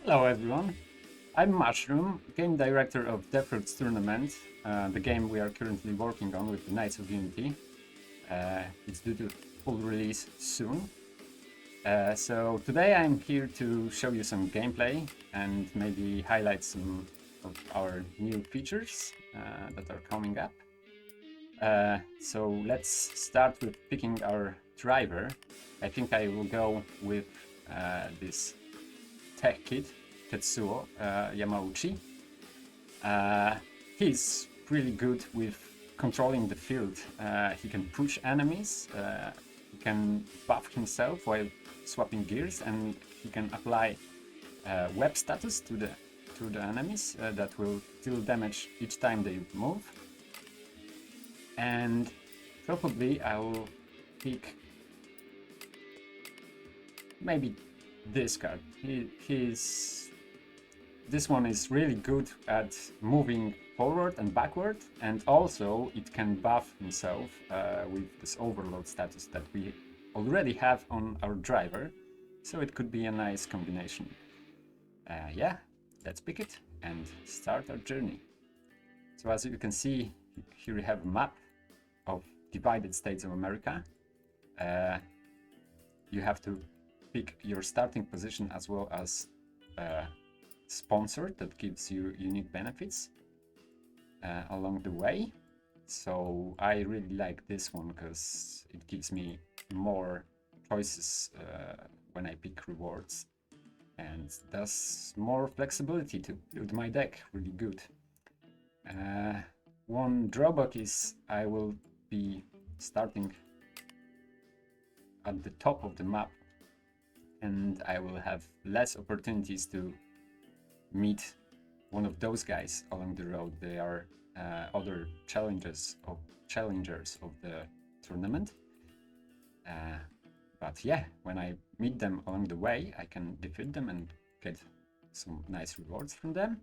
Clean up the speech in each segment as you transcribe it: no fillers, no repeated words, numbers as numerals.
Hello everyone, I'm Mushroom, game director of Deathworks Tournament, the game we are currently working on with the Knights of Unity. It's due to full release soon. So today I'm here to show you some gameplay and maybe highlight some of our new features that are coming up. So let's start with picking our driver. I think I will go with this tech kit, Tetsuo Yamauchi. He's really good with controlling the field. He can push enemies, he can buff himself while swapping gears, and he can apply web status to the enemies that will deal damage each time they move. And probably I will pick maybe this card. This one is really good at moving forward and backward, and also it can buff himself with this overload status that we already have on our driver, so it could be a nice combination. Yeah, let's pick it and start our journey. So as you can see, here we have a map of divided states of America. You have to pick your starting position as well as sponsor that gives you unique benefits along the way. So I really like this one because it gives me more choices when I pick rewards, and thus more flexibility to build my deck really good. One drawback is I will be starting at the top of the map, and I will have less opportunities to meet one of those guys along the road. They are other challengers of the tournament. But yeah, when I meet them along the way, I can defeat them and get some nice rewards from them.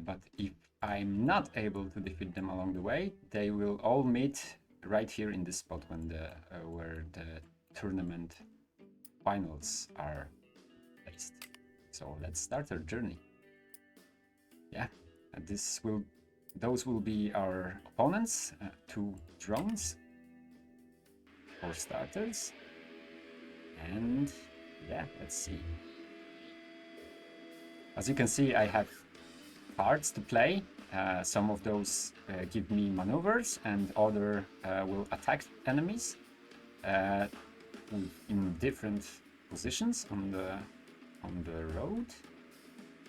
But if I'm not able to defeat them along the way, they will all meet right here in this spot when where the tournament finals are placed. So let's start our journey. Yeah, and those will be our opponents, 2 drones for starters. And yeah, let's see. As you can see, I have cards to play. Some of those give me maneuvers, and other will attack enemies in different positions on the road,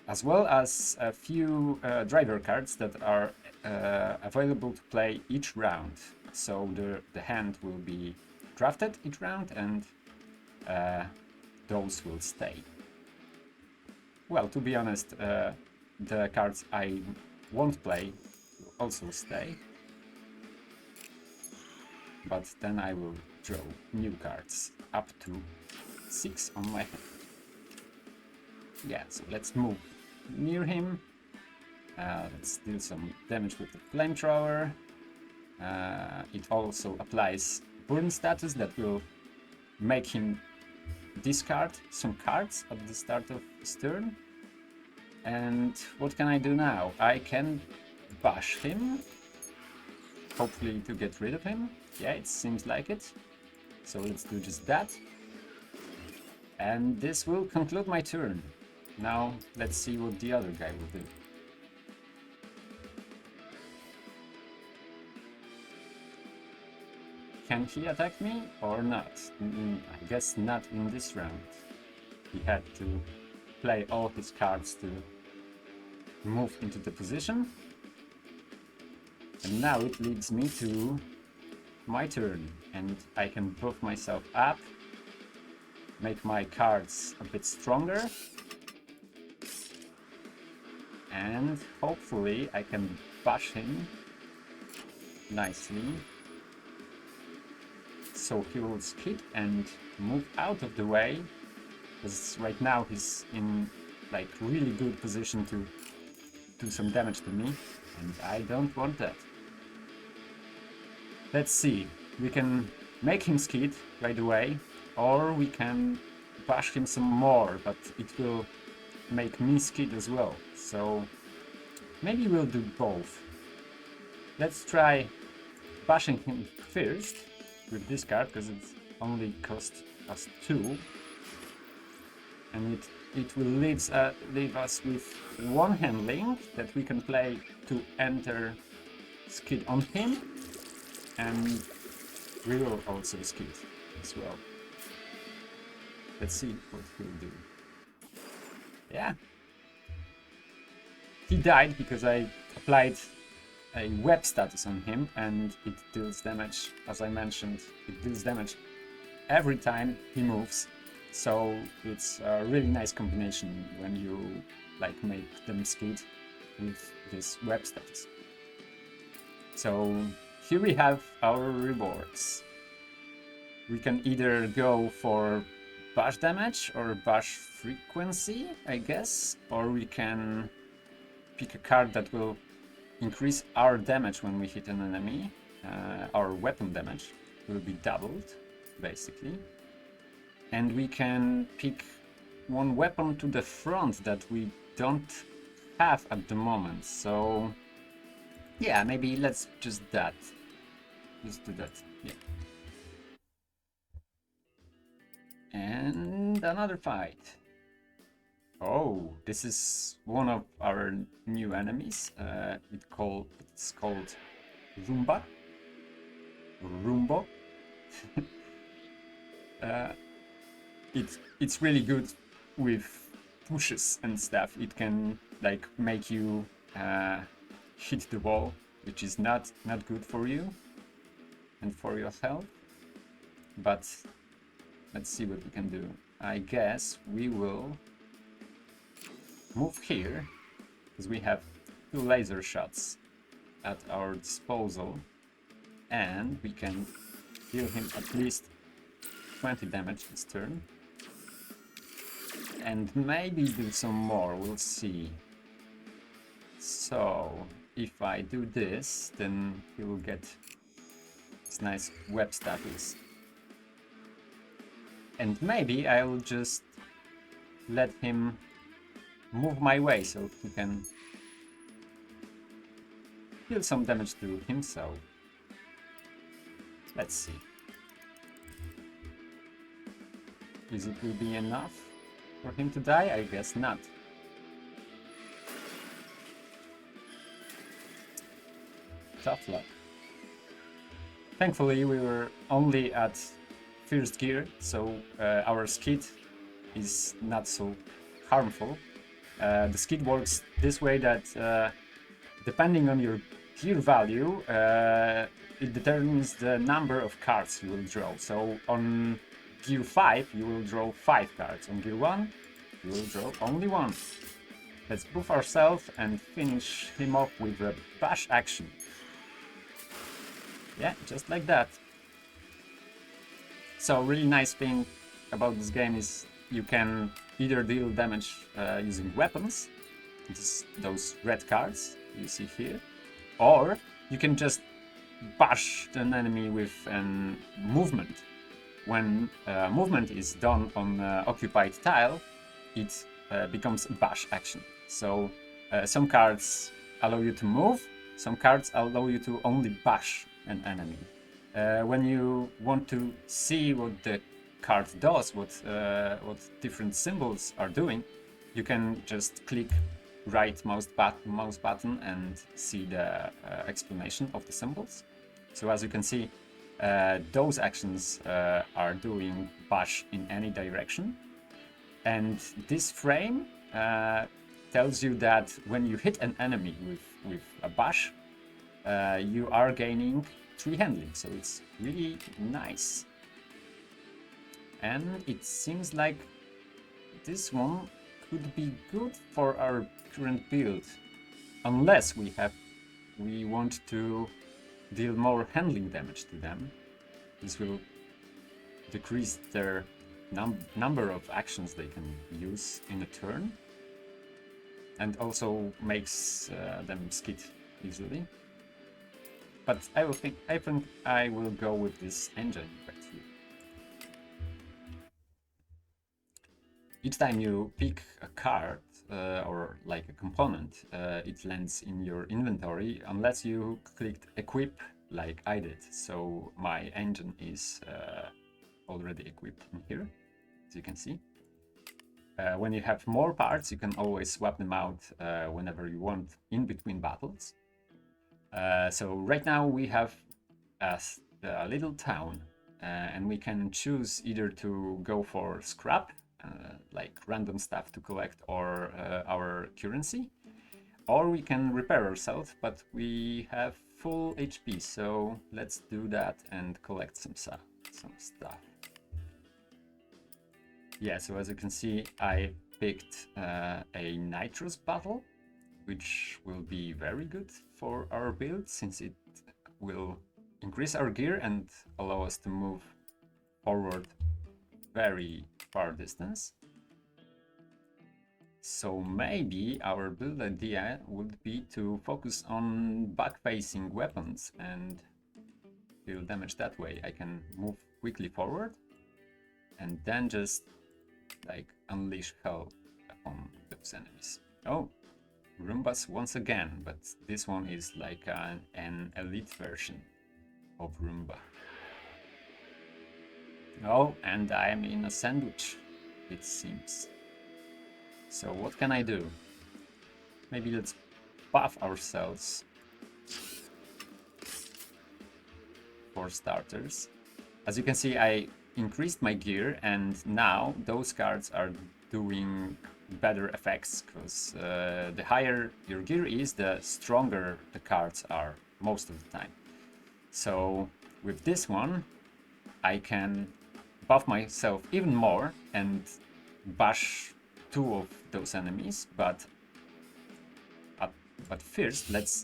as well as a few driver cards that are available to play each round. So the hand will be drafted each round, and those will stay. Well, to be honest, the cards I won't play will also stay, but then I will draw new cards, up to 6 on my hand. Yeah, so let's move near him. Let's deal some damage with the flamethrower. It also applies burn status that will make him discard some cards at the start of his turn. And what can I do now? I can bash him, hopefully to get rid of him. Yeah, it seems like it. So let's do just that. And this will conclude my turn. Now let's see what the other guy will do. Can he attack me or not? I guess not in this round. He had to play all his cards to move into the position. And now it leads me to my turn, and I can buff myself up, make my cards a bit stronger, and hopefully I can bash him nicely. So he will skip and move out of the way, because right now he's in like really good position to do some damage to me, and I don't want that. Let's see, we can make him skid right away, or we can bash him some more, but it will make me skid as well. So maybe we'll do both. Let's try bashing him first with this card, because it only costs us 2. And it will leave us with 1 handling that we can play to enter skid on him, and we will also skid as well. Let's see what he'll do. Yeah. He died because I applied a web status on him, and it deals damage, as I mentioned, it deals damage every time he moves. So it's a really nice combination when you like make them skid with this web status. So here we have our rewards. We can either go for bash damage or bash frequency, I guess, or we can pick a card that will increase our damage when we hit an enemy. Our weapon damage will be doubled, basically. And we can pick one weapon to the front that we don't have at the moment. So yeah, maybe let's just that. Just do that. Yeah. And another fight. Oh, this is one of our new enemies. It's called Rumba. Rumbo. It's really good with pushes and stuff. It can like make you hit the wall, which is not good for you and for your health. But let's see what we can do. I guess we will move here because we have 2 laser shots at our disposal, and we can deal him at least 20 damage this turn. And maybe do some more, we'll see. So if I do this, then he will get this nice web status. And maybe I'll just let him move my way so he can deal some damage to himself. Let's see. Is it will be enough for him to die? I guess not. Tough luck. Thankfully we were only at first gear, so our skid is not so harmful. The skid works this way that depending on your gear value, it determines the number of cards you will draw. So on gear 5 you will draw 5 cards, on gear 1 you will draw only 1. Let's buff ourselves and finish him off with a bash action. Yeah, just like that. So really nice thing about this game is you can either deal damage using weapons, those red cards you see here, or you can just bash an enemy with movement. When movement is done on occupied tile, it becomes a bash action. So some cards allow you to move, some cards allow you to only bash an enemy. When you want to see what the card does, what different symbols are doing, you can just click right mouse button and see the explanation of the symbols. So as you can see, those actions are doing bash in any direction, and this frame tells you that when you hit an enemy with a bash, you are gaining 3 handling, so it's really nice. And it seems like this one could be good for our current build, unless we want to deal more handling damage to them. This will decrease their number of actions they can use in a turn, and also makes them skid easily. But I think I will go with this engine right here. Each time you pick a card, or like a component, it lands in your inventory unless you clicked equip like I did. So my engine is already equipped in here, as you can see. When you have more parts, you can always swap them out whenever you want in between battles. So right now we have a little town, and we can choose either to go for scrap, like random stuff to collect, or our currency, or we can repair ourselves, but we have full HP, so let's do that and collect some stuff. Yeah, so as you can see, I picked a nitrous bottle, which will be very good for our build, since it will increase our gear and allow us to move forward very far distance. So maybe our build idea would be to focus on back-facing weapons and deal damage that way. I can move quickly forward and then just like unleash hell upon those enemies. Oh, Roombas once again, but this one is like an elite version of Roomba. Oh, and I'm in a sandwich, it seems. So what can I do? Maybe let's buff ourselves for starters. As you can see, I increased my gear, and now those cards are doing better effects, because the higher your gear is, the stronger the cards are most of the time. So with this one, I can buff myself even more and bash two of those enemies, but first let's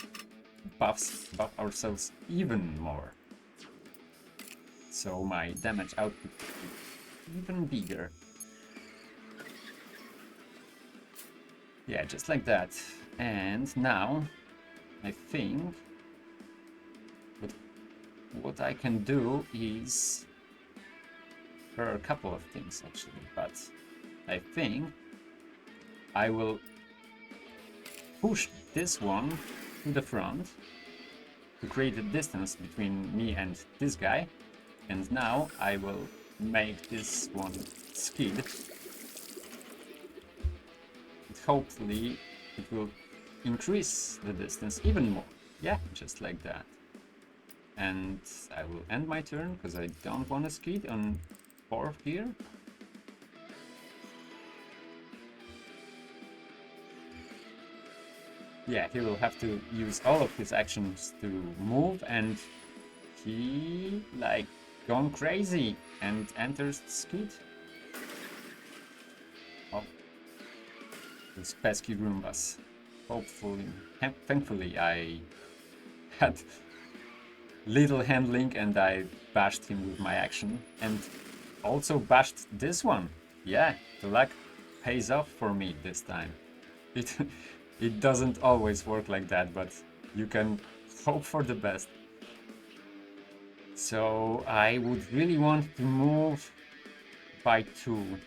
buff ourselves even more. So my damage output is even bigger. Yeah, just like that. And now I think what I can do is, there are a couple of things actually, but I think I will push this one to the front to create a distance between me and this guy, and now I will make this one skid. And hopefully it will increase the distance even more. Yeah, just like that. And I will end my turn because I don't want to skid on 4th gear. Yeah, he will have to use all of his actions to move, and he like gone crazy and enters the skid. Oh, those pesky Roombas. Thankfully I had little handling and I bashed him with my action, and also bashed this one. Yeah, the luck pays off for me this time. It doesn't always work like that, but you can hope for the best. So I would really want to move by 2.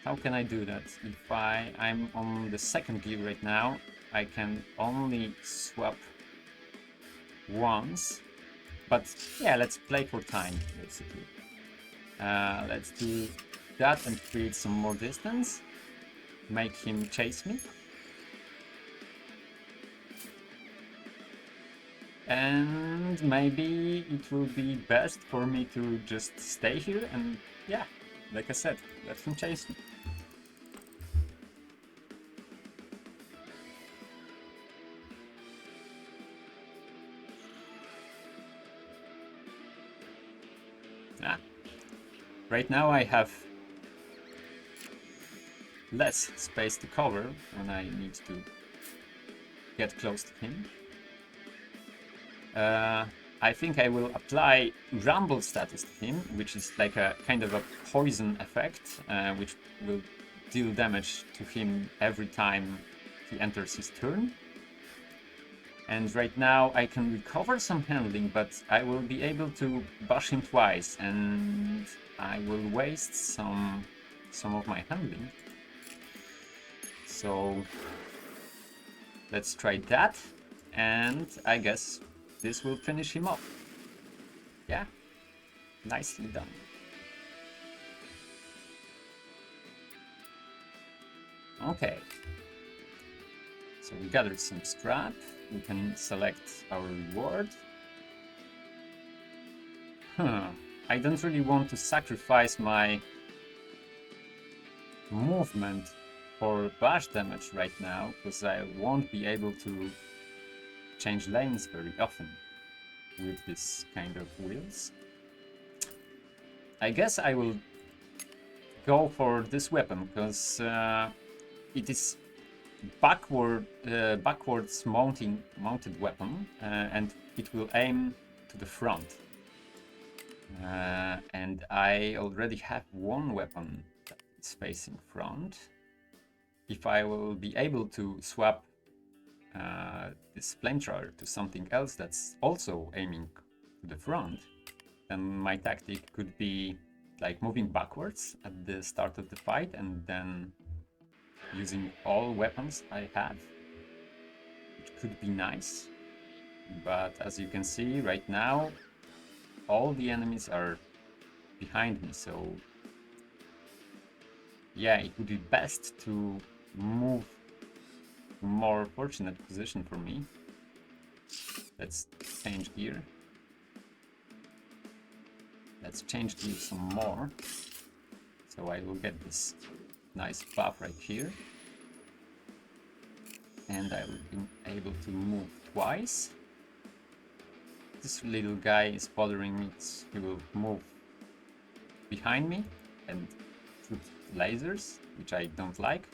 How can I do that? If I'm on the 2nd gear right now, I can only swap once. But yeah, let's play for time, basically. Let's do that and create some more distance. Make him chase me. And maybe it will be best for me to just stay here and, yeah, like I said, let him chase me. Right now I have less space to cover when I need to get close to him. I think I will apply Rumble status to him, which is like a kind of a poison effect, which will deal damage to him every time he enters his turn. And right now I can recover some handling, but I will be able to bash him twice, and I will waste some of my handling. So let's try that, and I guess this will finish him off. Yeah, nicely done. Okay, so we gathered some scrap. We can select our reward. I don't really want to sacrifice my movement for bash damage right now, because I won't be able to change lanes very often with this kind of wheels. I guess I will go for this weapon, because it is backwards mounted weapon, and it will aim to the front. And I already have one weapon that is facing front. If I will be able to swap this flamethrower to something else that's also aiming to the front, then my tactic could be like moving backwards at the start of the fight and then using all weapons I have, which could be nice. But as you can see right now, all the enemies are behind me, so yeah, it would be best to move to a more fortunate position for me. Let's change gear. Let's change gear some more, so I will get this nice buff right here, and I will be able to move twice. This little guy is bothering me. He will move behind me and shoot lasers, which I don't like.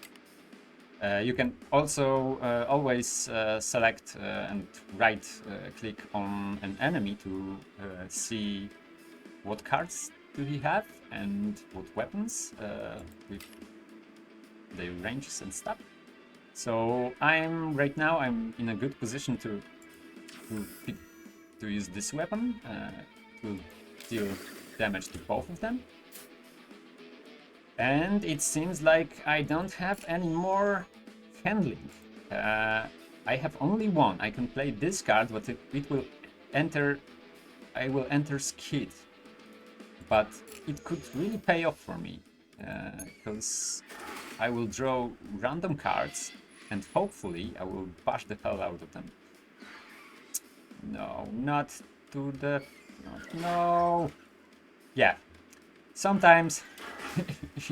You can also always select and right click on an enemy to see what cards do he have and what weapons with their ranges and stuff. So right now I'm in a good position to use this weapon. It will deal damage to both of them. And it seems like I don't have any more handling. I have only one. I can play this card, but it will enter. I will enter Skid, but it could really pay off for me, because I will draw random cards and hopefully I will bash the hell out of them. No, not to the... No! Yeah, sometimes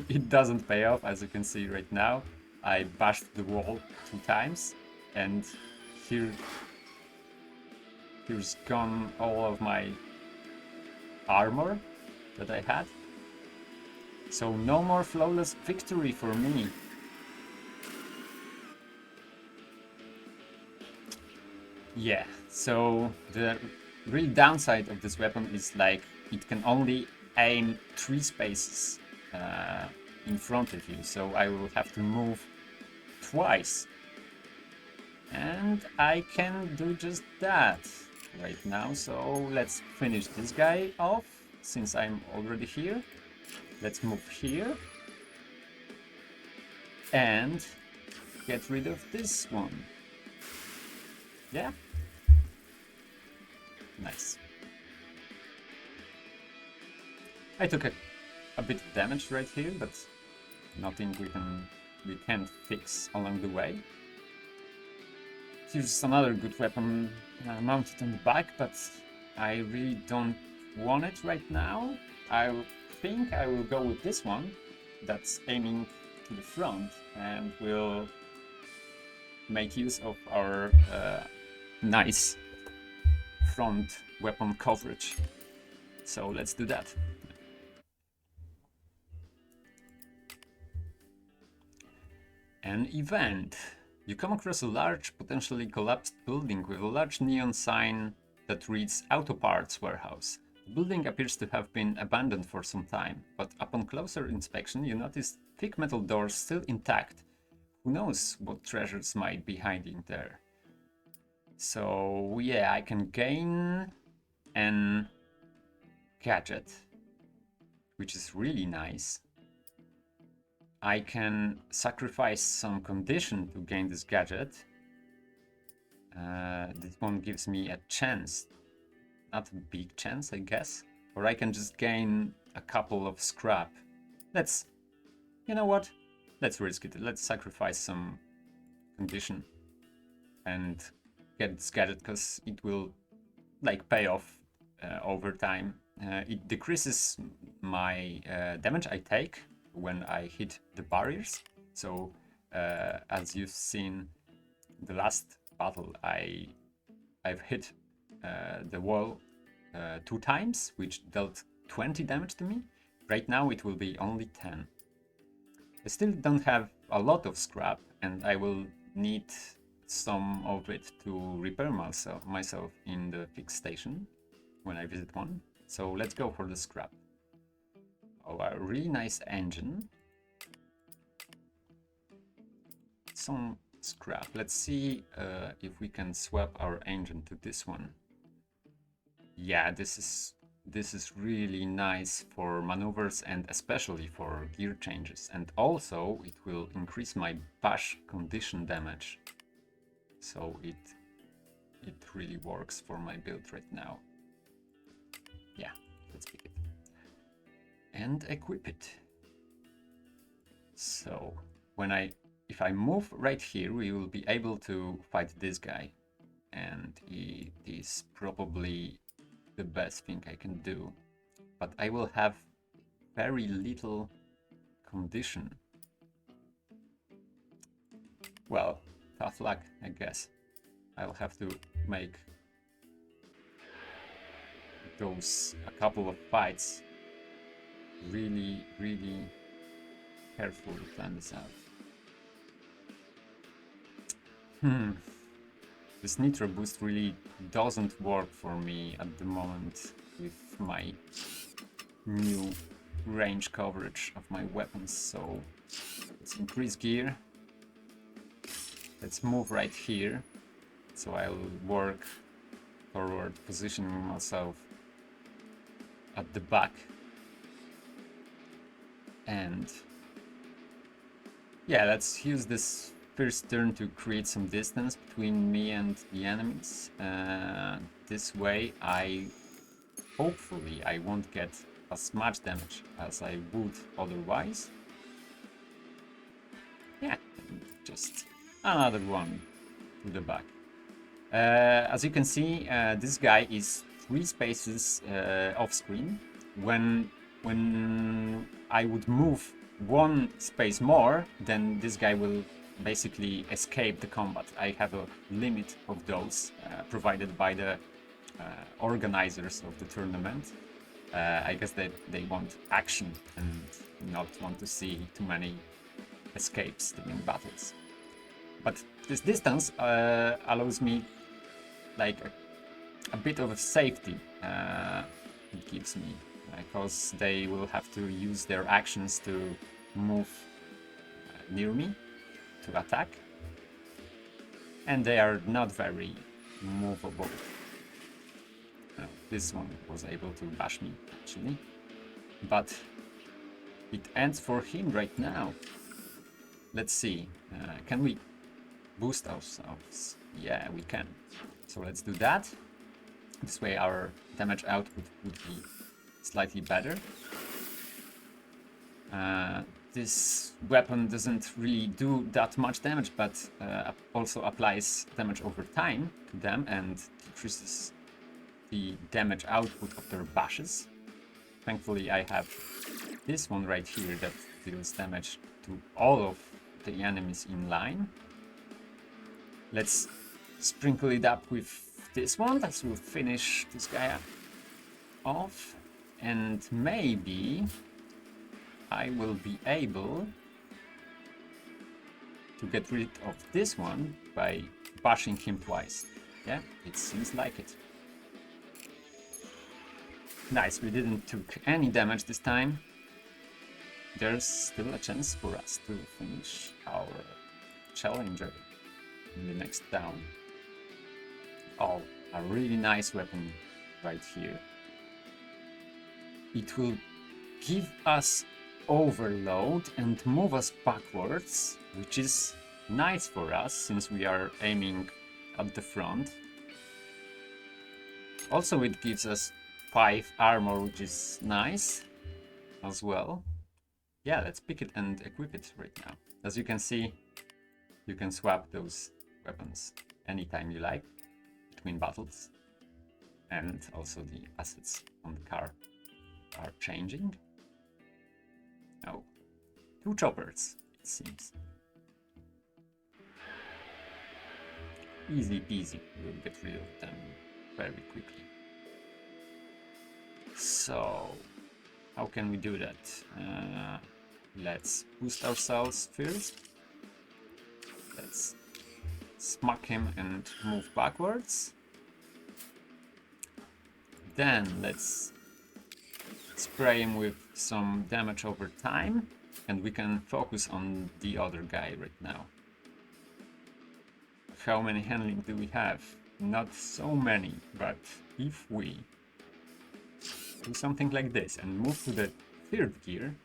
it doesn't pay off, as you can see right now. I bashed the wall 2 times, and here's gone all of my armor that I had. So no more flawless victory for me. Yeah, so the real downside of this weapon is like it can only aim 3 spaces in front of you, so I will have to move twice. And I can do just that right now, so let's finish this guy off since I'm already here. Let's move here and get rid of this one. Yeah? Nice. I took a bit of damage right here, but nothing we can't fix along the way. Here's another good weapon mounted on the back, but I really don't want it right now. I think I will go with this one that's aiming to the front and will make use of our nice front weapon coverage. So let's do that. An event. You come across a large, potentially collapsed building with a large neon sign that reads Auto Parts Warehouse. The building appears to have been abandoned for some time, but upon closer inspection you notice thick metal doors still intact. Who knows what treasures might be hiding there. So yeah, I can gain an gadget, which is really nice. I can sacrifice some condition to gain this gadget. This one gives me a chance, not a big chance, I guess. Or I can just gain a couple of scrap. You know what? Let's risk it. Let's sacrifice some condition and get this gadget, because it will like pay off over time. It decreases my damage I take when I hit the barriers. So as you've seen the last battle, I've hit the wall 2 times, which dealt 20 damage to me. Right now it will be only 10. I still don't have a lot of scrap, and I will need some of it to repair myself in the fix station when I visit one. So let's go for the scrap. Oh, a really nice engine. Some scrap. Let's see if we can swap our engine to this one. Yeah, this is really nice for maneuvers and especially for gear changes. And also it will increase my bash condition damage. So it really works for my build right now. Yeah, let's pick it. And equip it. So if I move right here, we will be able to fight this guy. And it is probably the best thing I can do. But I will have very little condition. Well, tough luck, I guess. I'll have to make a couple of fights really carefully plan this out. This nitro boost really doesn't work for me at the moment with my new range coverage of my weapons, so let's increase gear. Let's move right here, so I'll work toward positioning myself at the back. And yeah, let's use this first turn to create some distance between me and the enemies. This way hopefully I won't get as much damage as I would otherwise. Yeah, just another one to the back. As you can see, this guy is 3 spaces off screen. When I would move 1 space more, then this guy will basically escape the combat. I have a limit of those provided by the organizers of the tournament. I guess that they want action and not want to see too many escapes during battles. But this distance allows me like a bit of a safety. It gives me, because they will have to use their actions to move near me to attack, and they are not very movable. This one was able to bash me actually, but it ends for him right now. Let's see, can we boost ourselves? Yeah, we can. So let's do that. This way our damage output would be slightly better. This weapon doesn't really do that much damage, but also applies damage over time to them and decreases the damage output of their bashes. Thankfully I have this one right here that deals damage to all of the enemies in line. Let's sprinkle it up with this one. That will finish this guy off, and maybe I will be able to get rid of this one by bashing him twice. Yeah, it seems like it. Nice, we didn't took any damage this time. There's still a chance for us to finish our challenger in the next down. Oh, a really nice weapon right here. It will give us overload and move us backwards, which is nice for us since we are aiming at the front. Also, it gives us 5 armor, which is nice as well. Yeah, let's pick it and equip it right now. As you can see, you can swap those weapons anytime you like between battles. And also the assets on the car are changing. Oh, 2 choppers, it seems. Easy peasy, we'll get rid of them very quickly. So, how can we do that? Let's boost ourselves first. Let's smack him and move backwards. Then let's spray him with some damage over time, and we can focus on the other guy right now. How many handling do we have? Not so many, but if we do something like this and move to the 3rd gear,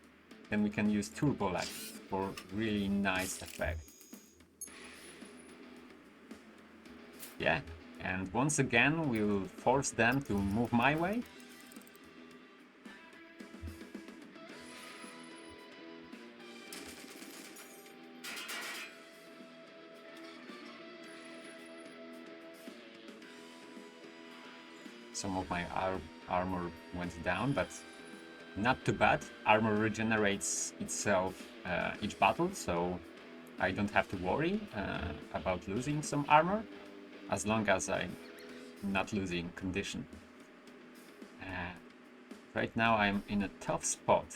then we can use Turbo Lag for really nice effect. Yeah, and once again we'll force them to move my way. Some of my armor went down, but not too bad. Armor regenerates itself each battle, so I don't have to worry about losing some armor, as long as I'm not losing condition. Right now I'm in a tough spot.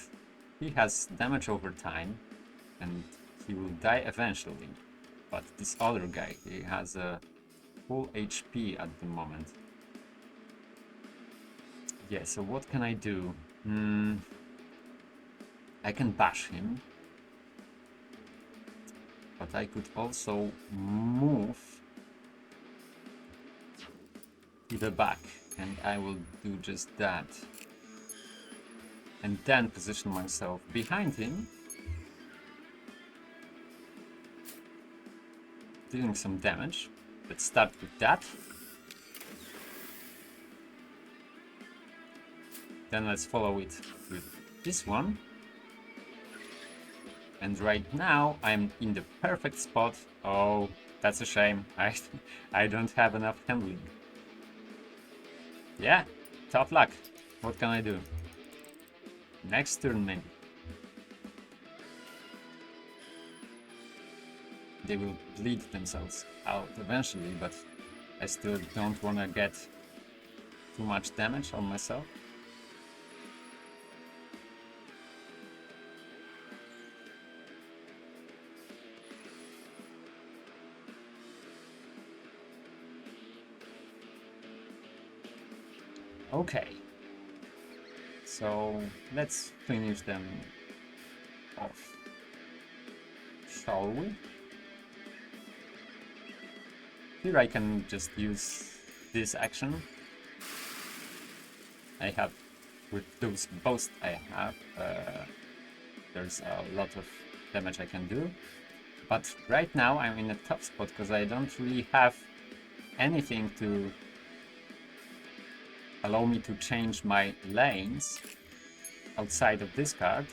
He has damage over time, and he will die eventually. But this other guy, he has a full HP at the moment. Yeah, so what can I do? I can bash him, but I could also move to the back, and I will do just that. And then position myself behind him, dealing some damage. Let's start with that. Then let's follow it with this one. And right now I'm in the perfect spot. Oh, that's a shame. I don't have enough handling. Yeah, tough luck. What can I do? Next turn maybe. They will bleed themselves out eventually, but I still don't want to get too much damage on myself. Okay, so let's finish them off, shall we? Here I can just use this action. I have, with those boasts I have, there's a lot of damage I can do. But right now I'm in a tough spot because I don't really have anything to allow me to change my lanes outside of this card.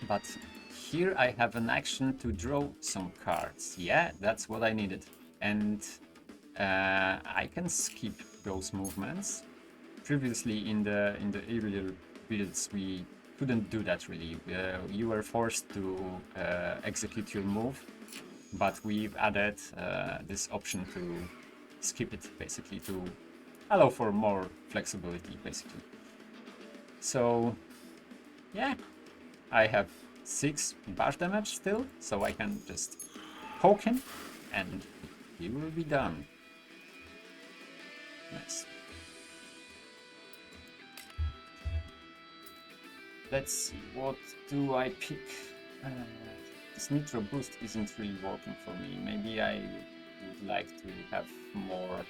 But here I have an action to draw some cards. Yeah, that's what I needed. And I can skip those movements. Previously in the earlier builds we couldn't do that really. You were forced to execute your move, but we've added this option to skip it, basically, to allow for more flexibility, basically. So yeah, I have 6 bash damage still, so I can just poke him and he will be done. Nice. Let's see, what do I pick? This Nitro boost isn't really working for me. Maybe I would like to have more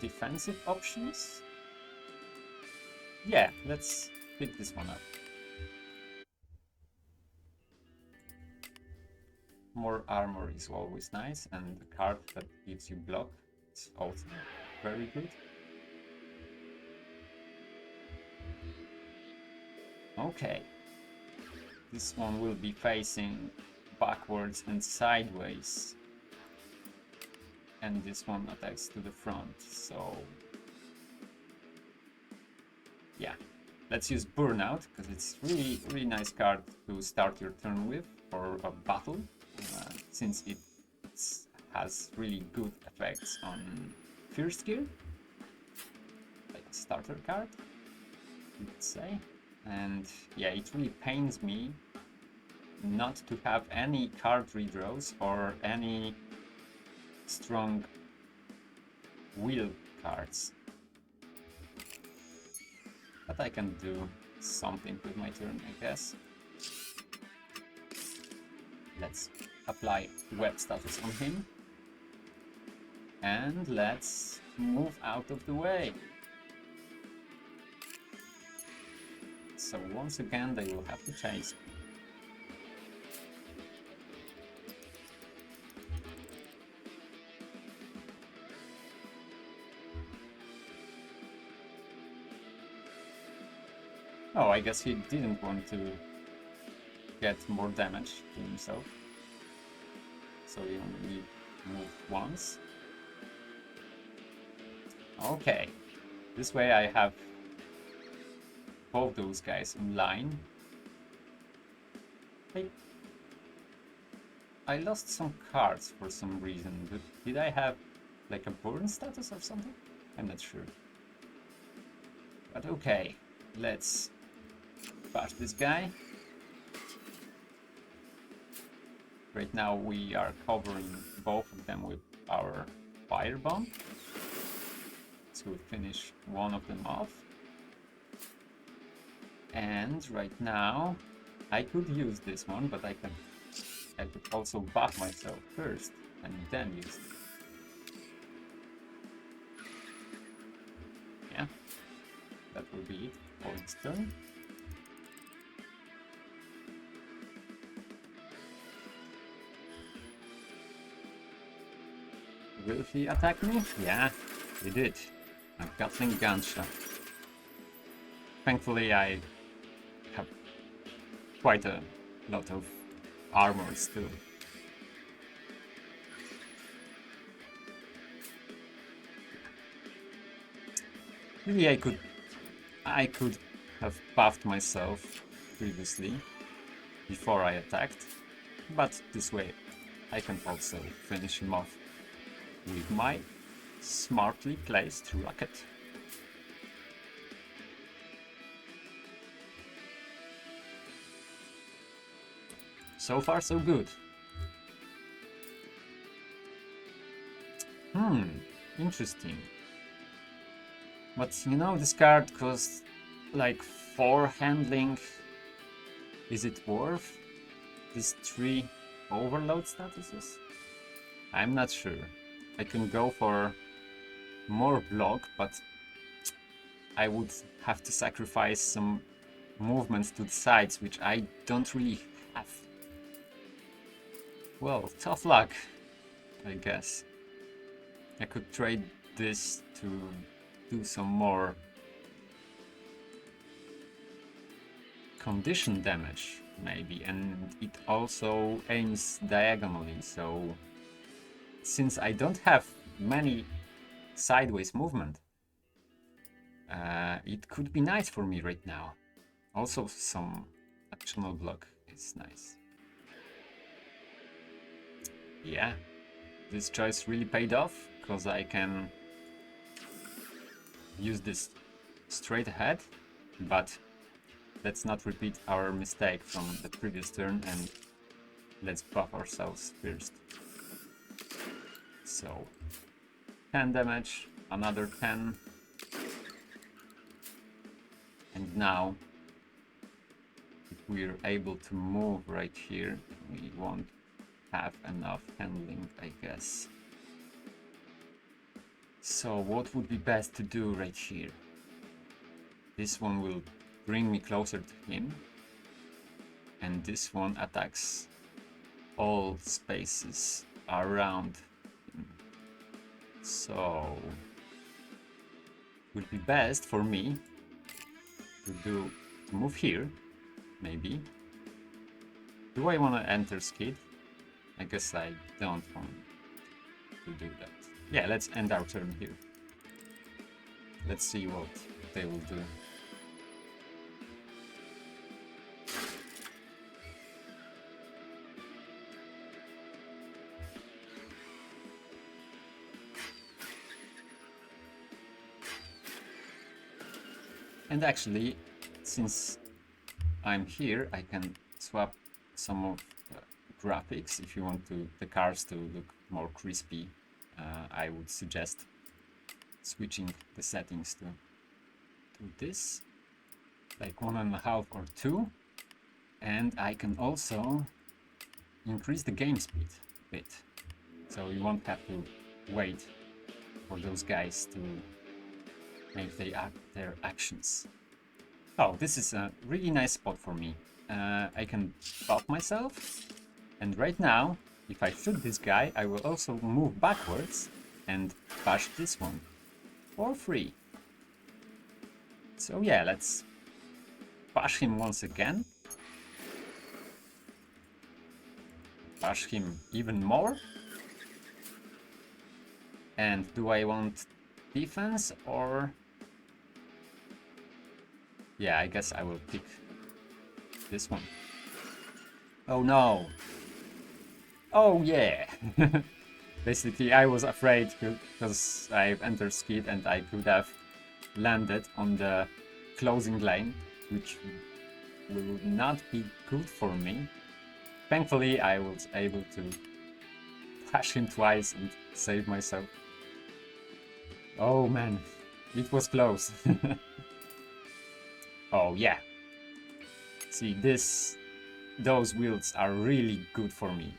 defensive options. Yeah, let's pick this one up. More armor is always nice, and the card that gives you block is also very good. Okay. This one will be facing backwards and sideways. And this one attacks to the front, so... yeah. Let's use Burnout, because it's really nice card to start your turn with for a battle, since it has really good effects on First Gear, like a starter card, you could say. And yeah, it really pains me not to have any card redraws or any strong wheel cards. But I can do something with my turn, I guess. Let's apply web status on him. And let's move out of the way. So once again, they will have to chase me. Oh, I guess he didn't want to get more damage to himself. So he only moved once. Okay. This way I have both those guys in line. I lost some cards for some reason. Did I have like a burn status or something? I'm not sure. But okay, let's bash this guy. Right now we are covering both of them with our fire bomb to finish one of them off. And right now I could use this one, but I could also buff myself first and then use it. Yeah, that will be it for this turn. Will he attack me? Yeah, he did. A Gatling gunshot. Thankfully I have quite a lot of armor still. Really, I could have buffed myself previously before I attacked, but this way I can also finish him off with my smartly placed rocket. So far, so good. Interesting. But you know, this card costs like 4 handling. Is it worth these 3 overload statuses? I'm not sure. I can go for more block, but I would have to sacrifice some movements to the sides, which I don't really have. Well, tough luck, I guess. I could trade this to do some more condition damage, maybe, and it also aims diagonally, so since I don't have many sideways movement, it could be nice for me right now. Also, some additional block is nice. Yeah, this choice really paid off, because I can use this straight ahead, but let's not repeat our mistake from the previous turn, and let's buff ourselves first. So, 10 damage, another 10, and now if we're able to move right here, we won't have enough handling, I guess. So what would be best to do right here? This one will bring me closer to him. And this one attacks all spaces around him. So it would be best for me to move here, maybe. Do I want to enter Skid? I guess I don't want to do that. Yeah, let's end our turn here. Let's see what they will do. And actually, since I'm here, I can swap some of the graphics. If you want the cars to look more crispy, I would suggest switching the settings to this, like 1.5 or 2. And I can also increase the game speed a bit, so you won't have to wait for those guys to make their actions. Oh, this is a really nice spot for me. I can buff myself, and right now, if I shoot this guy, I will also move backwards and bash this one for free. So yeah, let's bash him once again. Bash him even more. And do I want defense or... Yeah, I guess I will pick this one. Oh no! Oh yeah! Basically, I was afraid because I've entered Skid and I could have landed on the closing lane, which will not be good for me. Thankfully, I was able to bash him twice and save myself. Oh man, it was close. Oh yeah. See, those wheels are really good for me.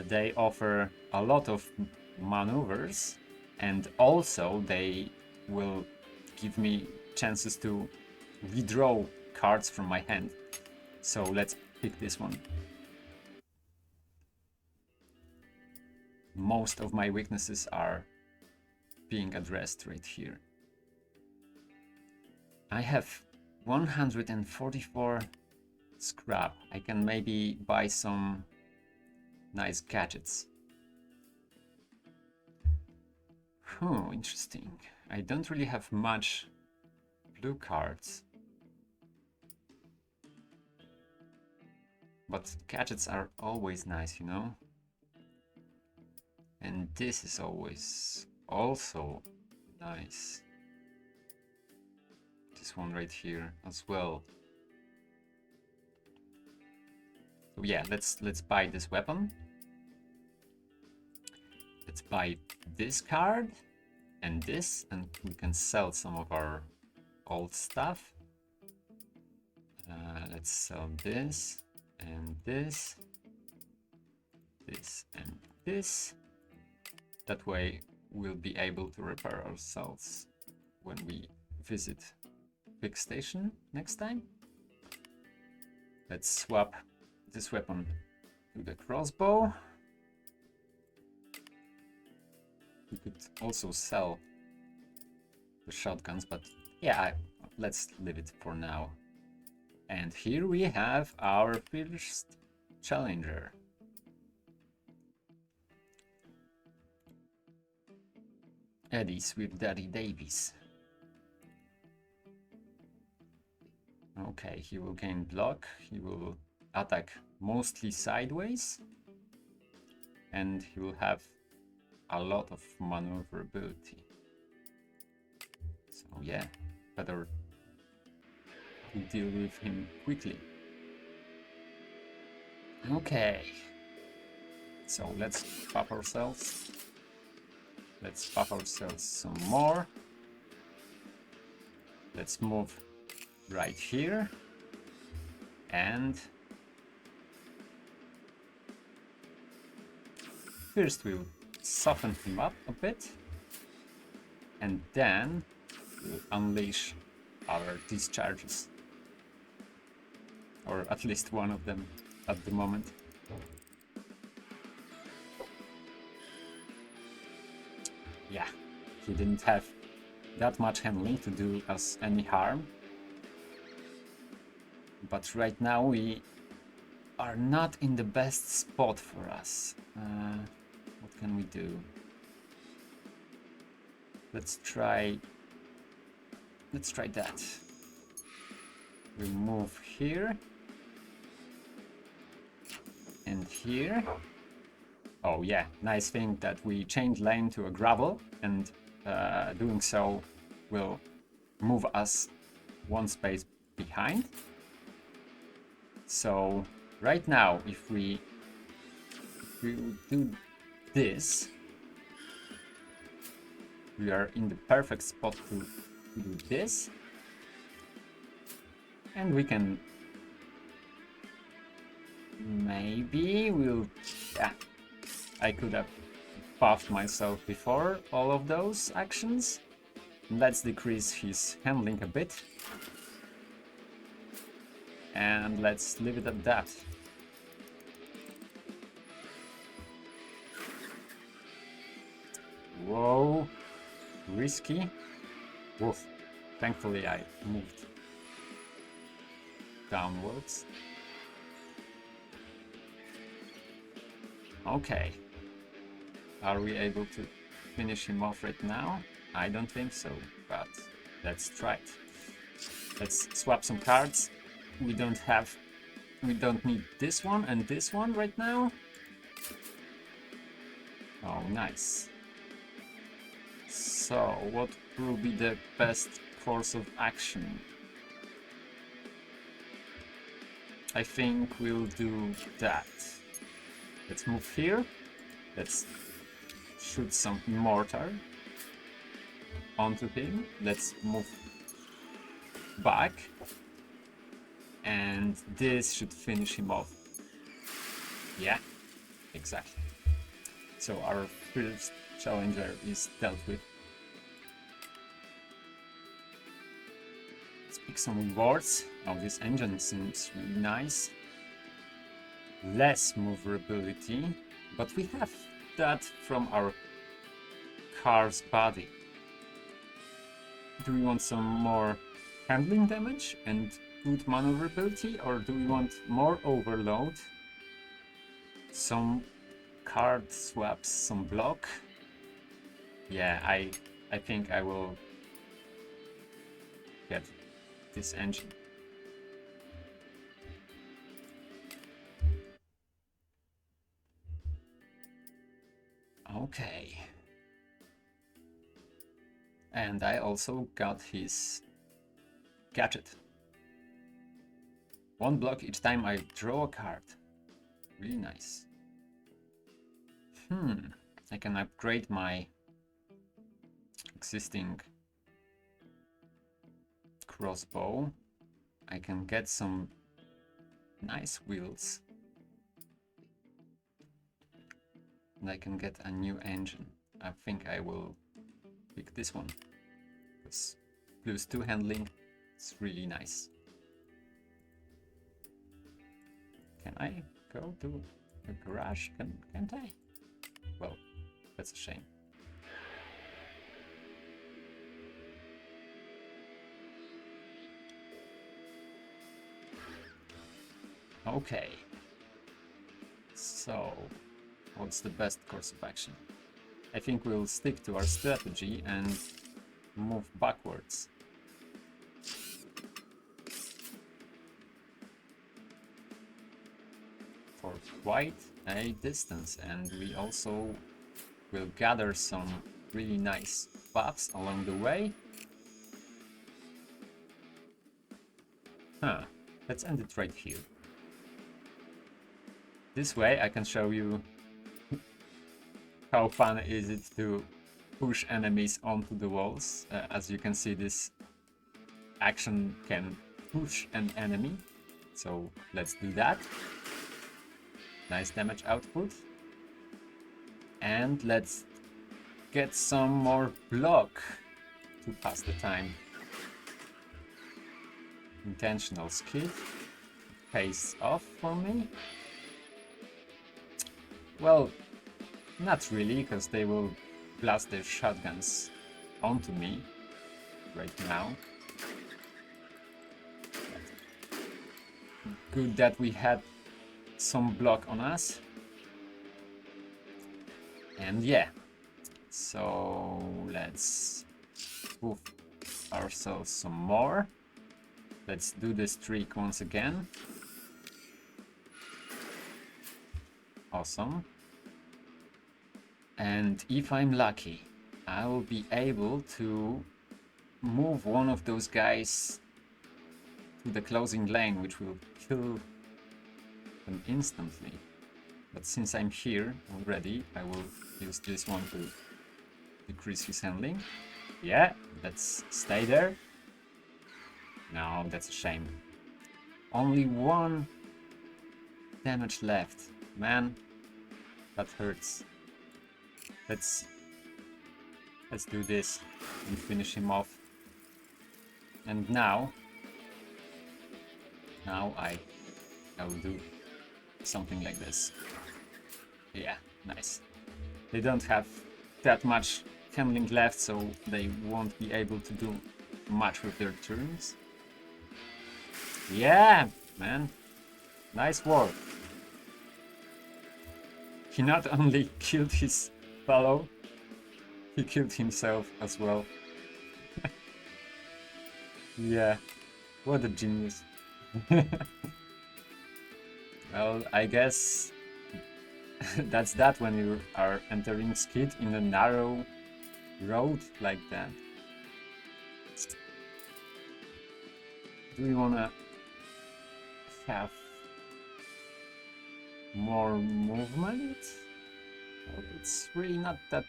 They offer a lot of maneuvers, and also they will give me chances to redraw cards from my hand. So let's pick this one. Most of my weaknesses are being addressed right here. I have 144 scrap. I can maybe buy some nice gadgets. Interesting. I don't really have much blue cards. But gadgets are always nice, you know? And this is always also nice. This one right here as well. So yeah, let's buy this weapon. Let's buy this card and this, and we can sell some of our old stuff. Let's sell this and this, this and this. That way we'll be able to repair ourselves when we visit Big Station next time. Let's swap this weapon to the crossbow. We could also sell the shotguns, but yeah, let's leave it for now. And here we have our first challenger. Eddie's with Daddy Davies. Okay, he will gain block, he will attack mostly sideways, and he will have a lot of maneuverability. So yeah, better to deal with him quickly. Okay, so let's buff ourselves. Let's buff ourselves some more. Let's move right here. And first we'll soften him up a bit. And then we'll unleash our discharges. Or at least one of them at the moment. Yeah, he didn't have that much handling to do us any harm. But right now we are not in the best spot for us. What can we do? Let's try that. We move here and here. Oh yeah, nice thing that we changed lane to a gravel, and doing so will move us one space behind. So right now, if we do this, we are in the perfect spot to do this, and we can maybe yeah, I could have buffed myself before all of those actions. Let's decrease his handling a bit, and let's leave it at that. Whoa, risky. Woof. Thankfully I moved downwards. Okay. Are we able to finish him off right now? I don't think so, but let's try it. Let's swap some cards. We don't need this one and this one right now. Oh, nice. So, what will be the best course of action? I think we'll do that. Let's move here. Let's shoot some mortar onto him. Let's move back. And this should finish him off. Yeah, exactly. So our first challenger is dealt with. Let's pick some rewards. Oh, this engine seems really nice. Less maneuverability, but we have that from our car's body. Do we want some more handling damage and good maneuverability, or do we want more overload, some card swaps, some block? Yeah, I think I will get this engine. Okay. And I also got his gadget. One block each time I draw a card. Really nice. I can upgrade my existing crossbow. I can get some nice wheels. And I can get a new engine. I think I will pick this one, because +2 handling is really nice. Can I go to the garage? Can't I? Well, that's a shame. Okay. So, what's the best course of action? I think we'll stick to our strategy and move backwards. For quite a distance, and we also will gather some really nice buffs along the way. Let's end it right here. This way I can show you how fun is it to push enemies onto the walls. As you can see, this action can push an enemy. So let's do that. Nice damage output. And let's get some more block to pass the time. intentional skid pays off for me. Well, not really, because they will blast their shotguns onto me right now. Good that we had some block on us. And yeah, so let's move ourselves some more. Let's do this trick once again. Awesome. And if I'm lucky, I will be able to move one of those guys to the closing lane, which will kill them instantly. But since I'm here already, I will use this one to decrease his handling. Yeah, let's stay there. No, that's a shame. Only 1 damage left. Man, that hurts. Let's do this and finish him off. And now I will do something like this. Yeah, nice. They don't have that much handling left, so they won't be able to do much with their turns. Yeah, man. Nice work. He not only killed his fellow, he killed himself as well. Yeah, what a genius. Well, I guess that's that when you are entering skid in a narrow road like that. Do we wanna have more movement? Well, it's really not that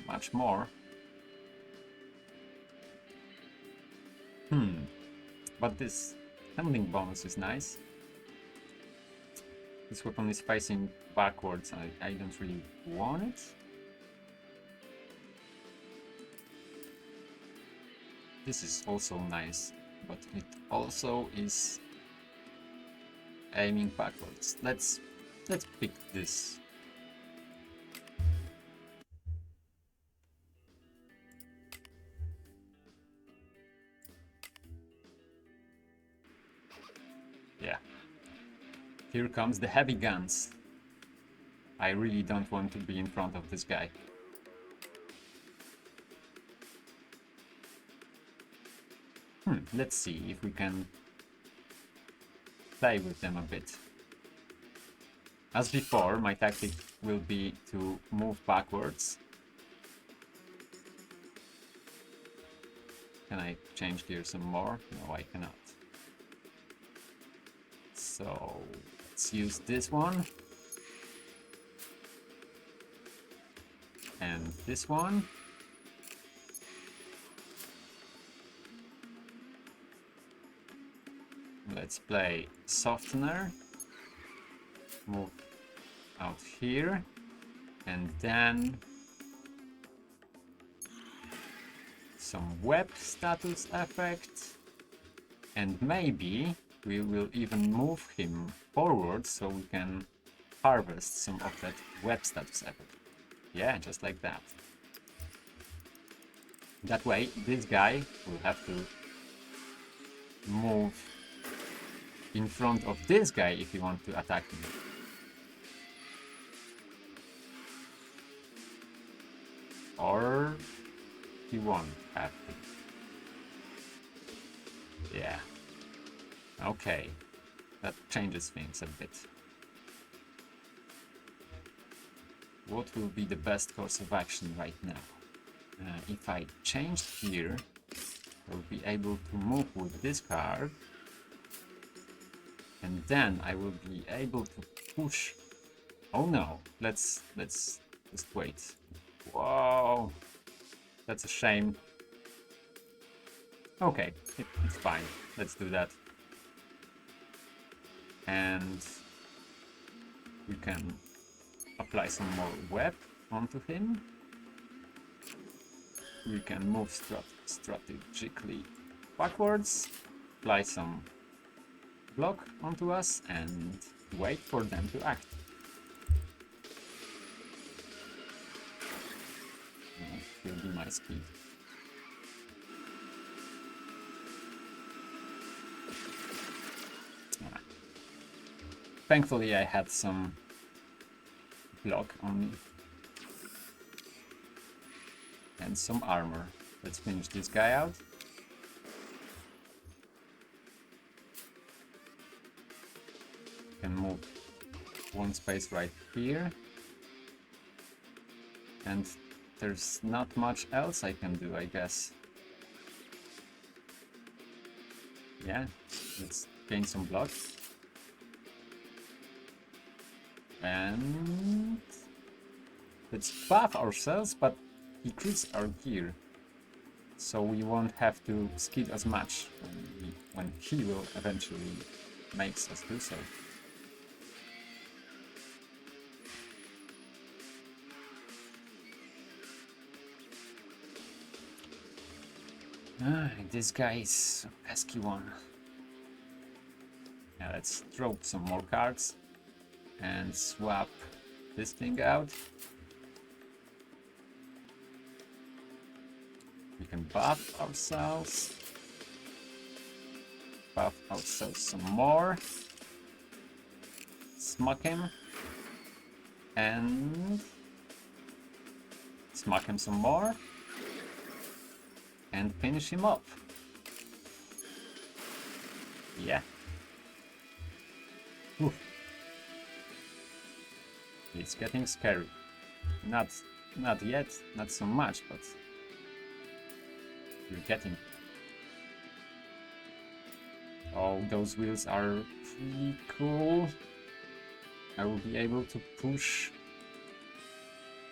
much more. But this handling bonus is nice. This weapon is facing backwards. I don't really want it. This is also nice, but it also is aiming backwards. Let's pick this. Yeah. Here comes the heavy guns. I really don't want to be in front of this guy. Let's see if we can play with them a bit. As before, my tactic will be to move backwards. Can I change gear some more? No, I cannot. So let's use this one. And this one. Let's play softener. Move out here. And then some web status effect. And maybe we will even move him forward so we can harvest some of that web status effect. Yeah, just like that. That way, this guy will have to move in front of this guy if you want to attack him. Or he won't have to. Yeah. Okay. That changes things a bit. What will be the best course of action right now? If I change here, I'll be able to move with this card. And then I will be able to push. Oh no, let's just wait. Whoa, that's a shame. Okay, it's fine. Let's do that. And we can apply some more web onto him. We can move strategically backwards. apply some block onto us and wait for them to act. Will be my speed. Thankfully I had some block on me. And some armor. Let's finish this guy out. Can move one space right here. And there's not much else I can do, I guess. Yeah, let's gain some block. And let's buff ourselves, but decrease our gear. So we won't have to skid as much when he will eventually makes us do so. This guy is a pesky one. Now let's drop some more cards and swap this thing out. We can buff ourselves some more, smack him, and smack him some more, and finish him up. Yeah. Whew. It's getting scary. Not yet, not so much, but you're getting. Oh, those wheels are pretty cool. I will be able to push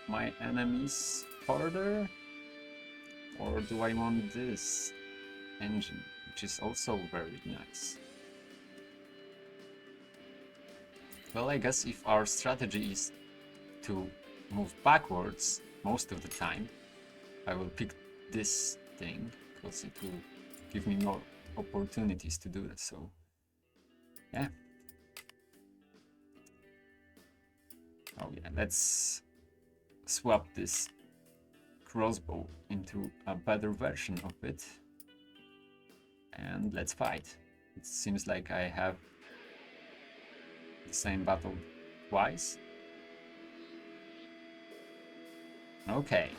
my enemies further. Or do I want this engine, which is also very nice? Well, I guess if our strategy is to move backwards most of the time, I will pick this thing because it will give me more opportunities to do that. So yeah. Oh yeah, let's swap this crossbow into a better version of it and let's fight. It seems like I have the same battle twice. Okay.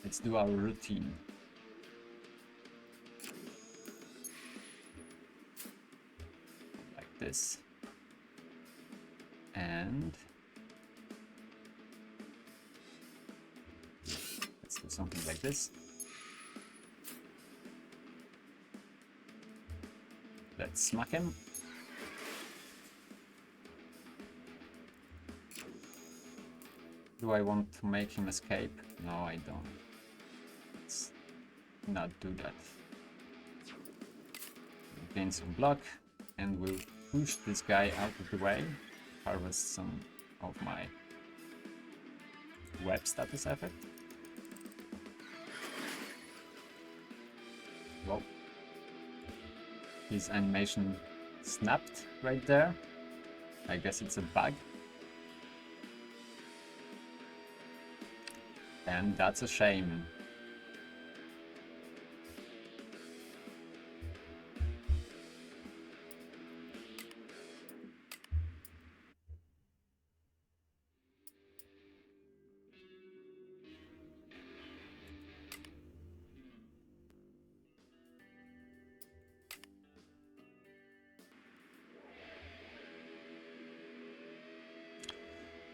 Let's do our routine. Like this. And let's do something like this. Let's smack him. Do I want to make him escape? No, I don't. Let's not do that. Gain some block and we'll push this guy out of the way. Harvest some of my web status effect. Whoa. His animation snapped right there. I guess it's a bug. And that's a shame.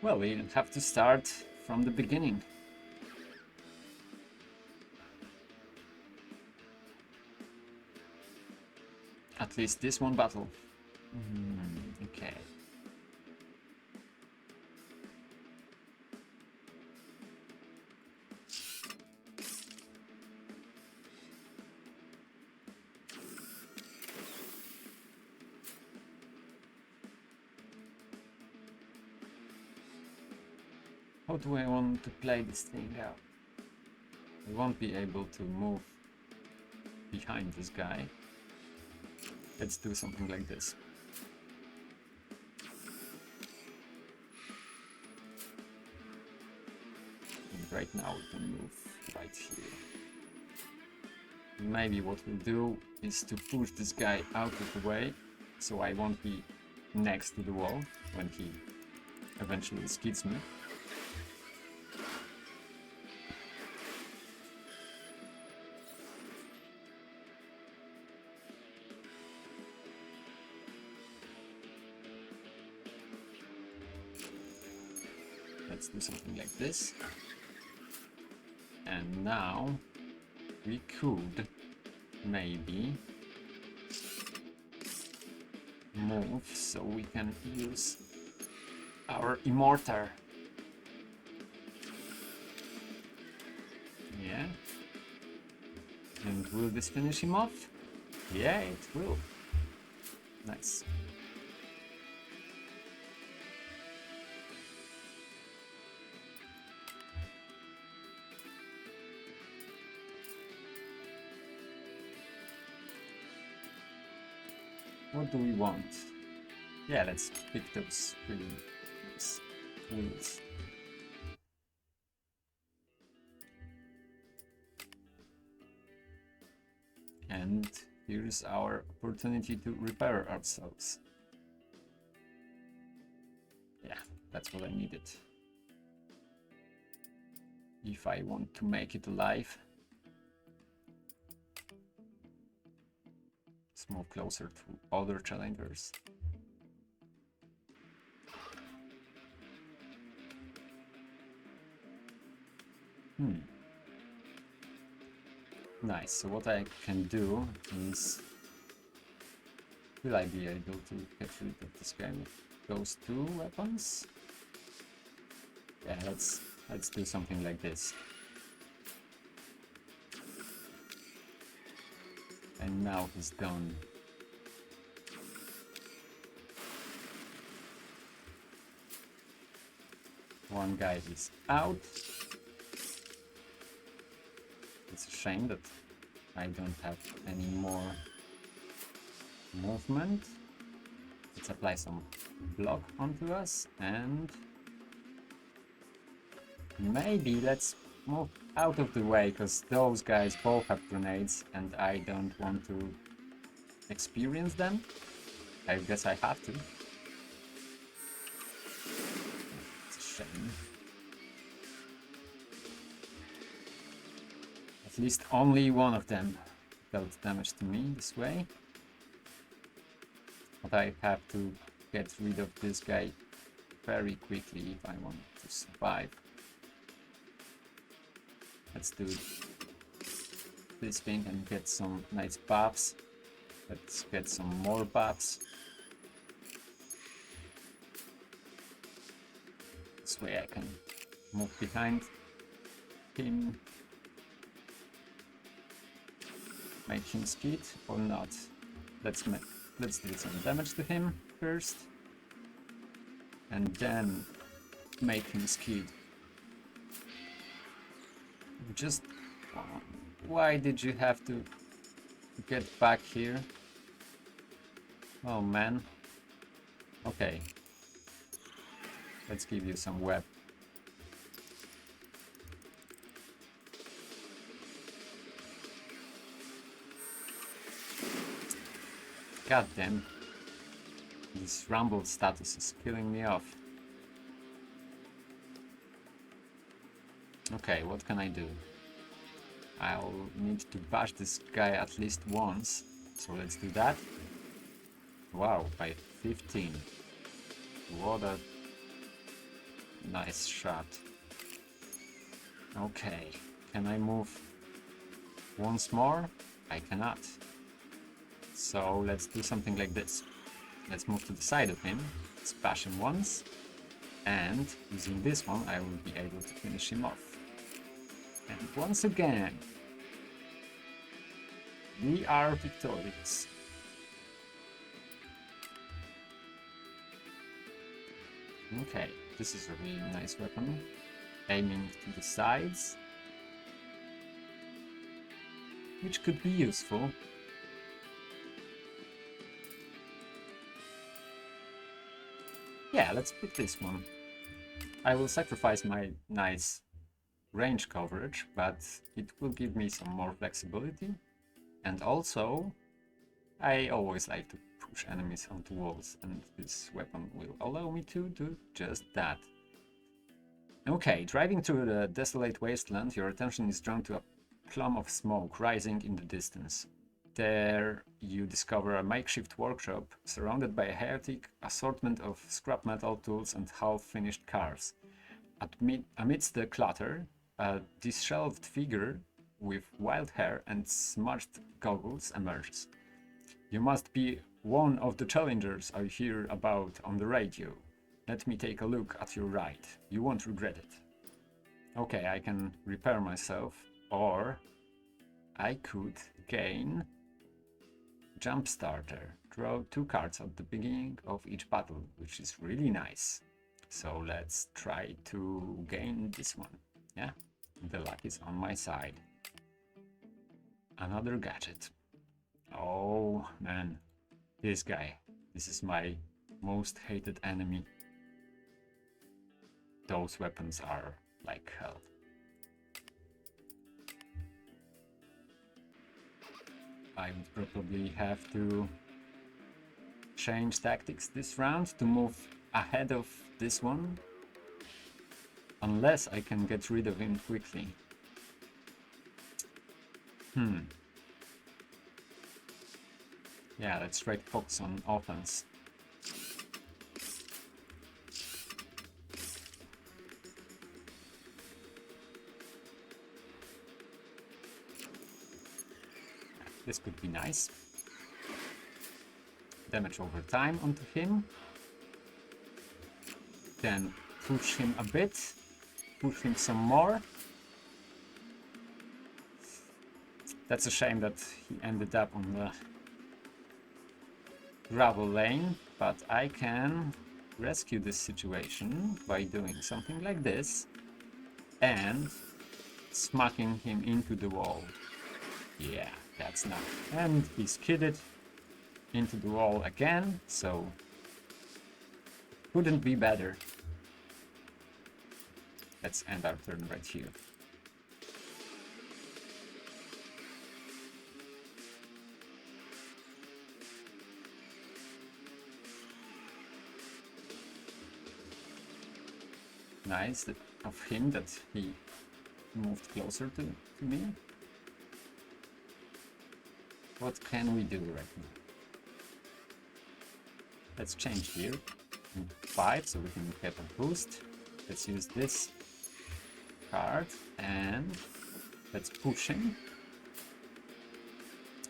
Well, we have to start from the beginning. At least this one battle. Okay. How do I want to play this thing out? We won't be able to move behind this guy. Let's do something like this. And right now we can move right here. Maybe what we'll do is to push this guy out of the way, so I won't be next to the wall when he eventually skids me. Let's do something like this. And now we could maybe move so we can use our Immortar. Yeah. And will this finish him off? Yeah, it will. Nice. What do we want? Yeah, let's pick those really nice wheels. And here's our opportunity to repair ourselves. Yeah, that's what I needed. If I want to make it alive. Let's move closer to other challengers. Nice, so what I can do is... Will I be able to get rid of this guy with those two weapons? Yeah, let's do something like this. And now he's done. One guy is out. It's a shame that I don't have any more movement. Let's apply some block onto us and maybe let's move out of the way, because those guys both have grenades and I don't want to experience them. I guess I have to. It's a shame. At least only one of them dealt damage to me this way. But I have to get rid of this guy very quickly if I want to survive. Let's do this thing and get some nice buffs. Let's get some more buffs. This way I can move behind him. Make him skid or not. Let's do some damage to him first. And then make him skid. Just... why did you have to get back here? Oh man. Okay. Let's give you some web. God damn. This rumble status is killing me off. Okay, what can I do? I'll need to bash this guy at least once, so let's do that. Wow, by 15. What a nice shot. Okay, can I move once more? I cannot. So let's do something like this. Let's move to the side of him, let's bash him once, and using this one I will be able to finish him off. And once again, we are victorious. Okay, this is a really nice weapon. Aiming to the sides. which could be useful. Yeah, let's pick this one. I will sacrifice my nice range coverage, but it will give me some more flexibility. And also, I always like to push enemies onto walls, and this weapon will allow me to do just that. Okay, driving through the desolate wasteland, your attention is drawn to a plume of smoke rising in the distance. There you discover a makeshift workshop surrounded by a chaotic assortment of scrap metal tools and half-finished cars. Amidst the clutter, a disheveled figure with wild hair and smudged goggles emerges. You must be one of the challengers I hear about on the radio. Let me take a look at your ride. You won't regret it. Okay, I can repair myself, or I could gain Jump Starter. Draw 2 cards at the beginning of each battle, which is really nice. So let's try to gain this one. Yeah, the luck is on my side. Another gadget. Oh man, this guy. This is my most hated enemy. Those weapons are like hell. I would probably have to change tactics this round to move ahead of this one, unless I can get rid of him quickly. Yeah, let's try to focus on offense. This could be nice. Damage over time onto him. Then push him a bit. Push him some more. That's a shame that he ended up on the gravel lane, but I can rescue this situation by doing something like this and smacking him into the wall. Yeah, that's not. And he skidded into the wall again, so couldn't be better. Let's end our turn right here. Nice of him that he moved closer to me. What can we do right now? Let's change here in 5 so we can get a boost. Let's use this card and let's push him.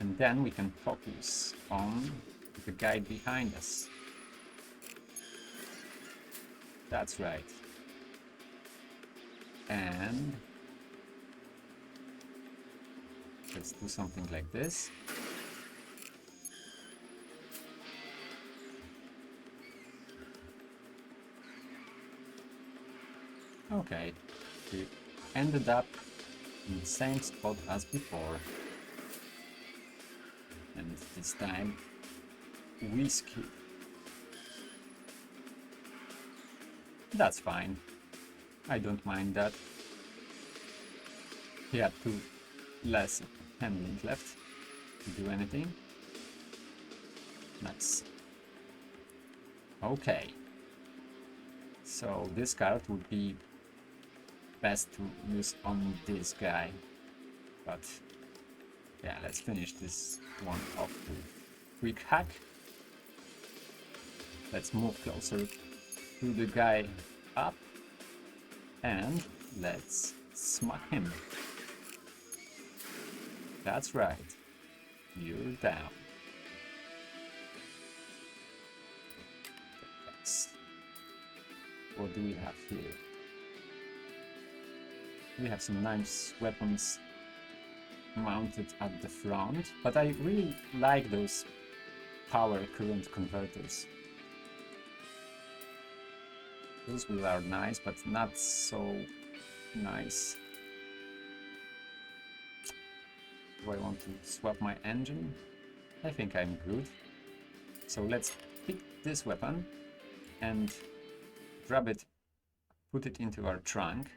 And then we can focus on the guy behind us. That's right. And let's do something like this. Okay, we ended up in the same spot as before. And this time we skip. That's fine. I don't mind that. He had 2 less handling left to do anything. Nice. Okay. So this card would be best to use on this guy. But yeah, let's finish this one off with quick hack. Let's move closer to the guy up. And let's smack him. That's right. You're down. Thanks. What do we have here? We have some nice weapons mounted at the front, but I really like those power current converters. Those are nice, but not so nice. Do I want to swap my engine? I think I'm good. So let's pick this weapon and grab it, put it into our trunk,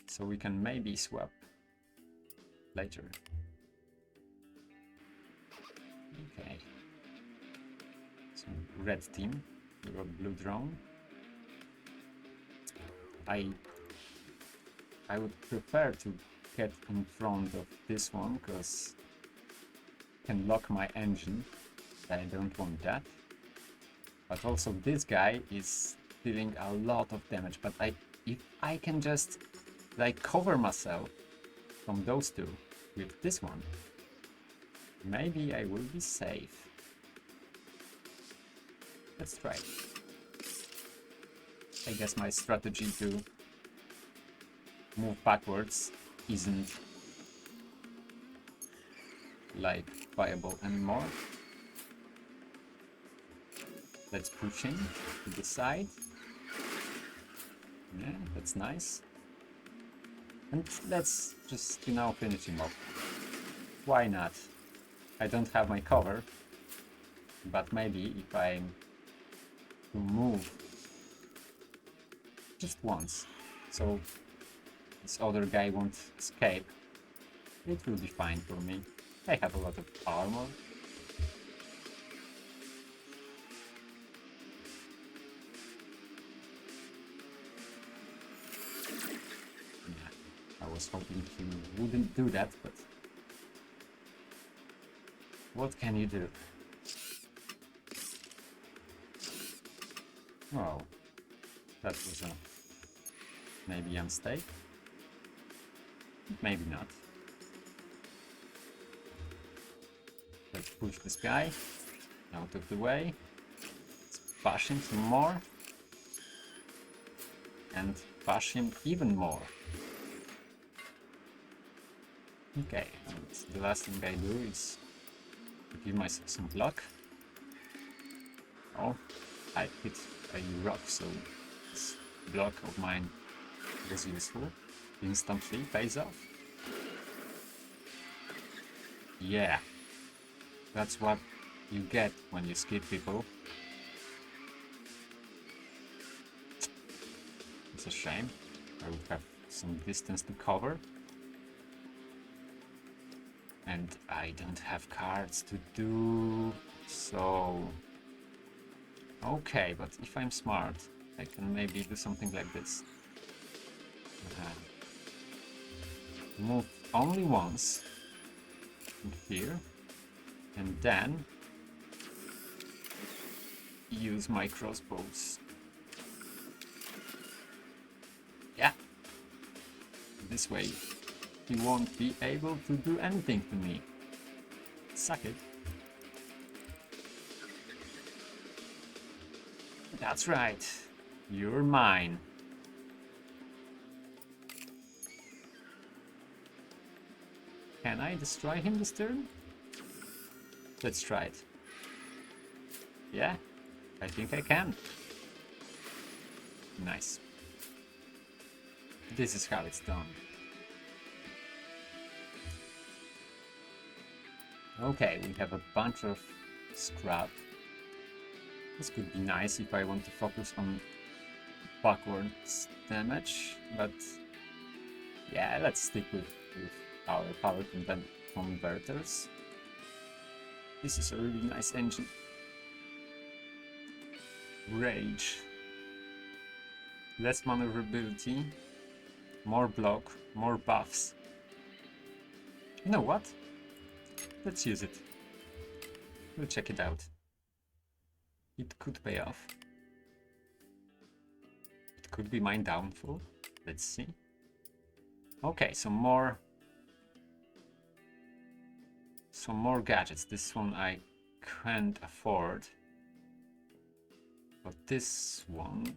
so we can maybe swap later. Okay. So red team, we got blue drone. I would prefer to get in front of this one because I can lock my engine. I don't want that. But also this guy is dealing a lot of damage. But if I can just like cover myself from those two with this one, maybe I will be safe. Let's try it. I guess my strategy to move backwards isn't like viable anymore. Let's push him to the side. Yeah, that's nice. And let's just, you know, finish him off. Why not? I don't have my cover, but maybe if I move just once, so this other guy won't escape, it will be fine for me. I have a lot of armor. Yeah, I was hoping he wouldn't do that, but what can you do? Oh, that was maybe a mistake. Maybe not. Let's push this guy out of the way. Let's bash him some more. And bash him even more. Okay, and the last thing I do is give myself some block. Oh, I hit a rock, so this block of mine was useful. Instantly pays off. Yeah, that's what you get when you skip people. It's a shame. I would have some distance to cover. And I don't have cards to do so. Okay, but if I'm smart, I can maybe do something like this. Move only once here, and then use my crossbows. Yeah, this way he won't be able to do anything to me. Suck it. That's right, you're mine. Can I destroy him this turn? Let's try it. Yeah, I think I can. Nice. This is how it's done. Okay, we have a bunch of scrap. This could be nice if I want to focus on backwards damage, but yeah, let's stick with our power converters. This is a really nice engine. Rage. Less maneuverability, more block, more buffs. You know what? Let's use it. We'll check it out. It could pay off. It could be my downfall. Let's see. Okay, some more gadgets. This one I can't afford, but this one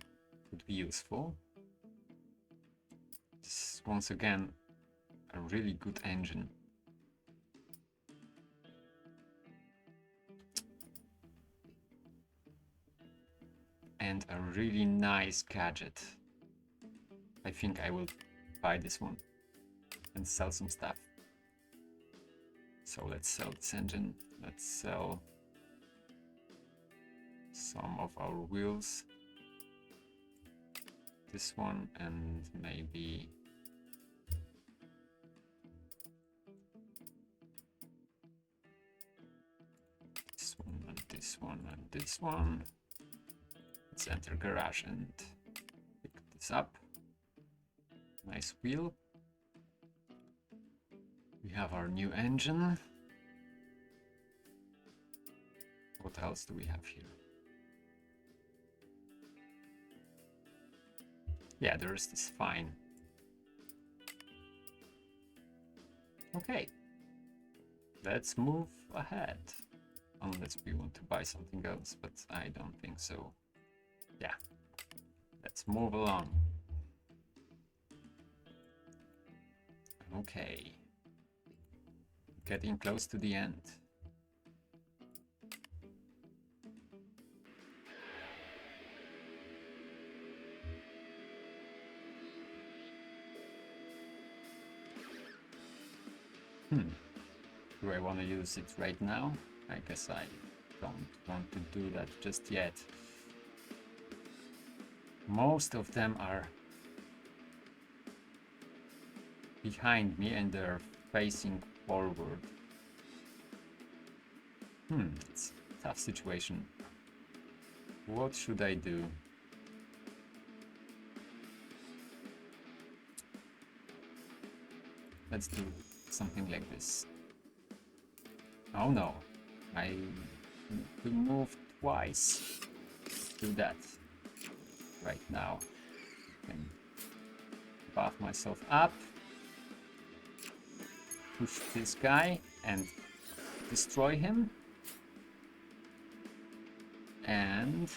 could be useful. This is once again a really good engine. And a really nice gadget. I think I will buy this one and sell some stuff. So let's sell this engine. Let's sell some of our wheels. This one and maybe this one and this one and this one. Let's enter garage and pick this up. Nice wheel. We have our new engine. What else do we have here? Yeah, the rest is fine. Okay, let's move ahead. Unless we want to buy something else, but I don't think so. Yeah, let's move along. Okay, getting close to the end. Do I want to use it right now? I guess I don't want to do that just yet. Most of them are behind me and they're facing forward. It's a tough situation. What should I do? Let's do something like this. Oh no, I need to move twice. Do that right now. I can buff myself up, push this guy and destroy him. And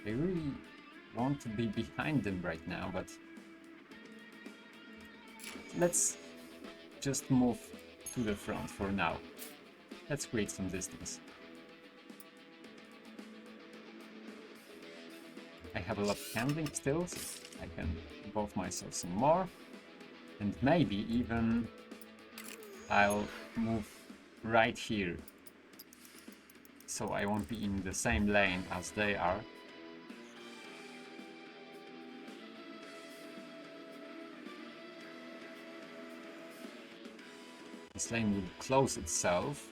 I really want to be behind them right now, but let's just move to the front for now. Let's create some distance. I have a lot of handling still, so I can buff myself some more. And maybe even I'll move right here. So I won't be in the same lane as they are. This lane will close itself,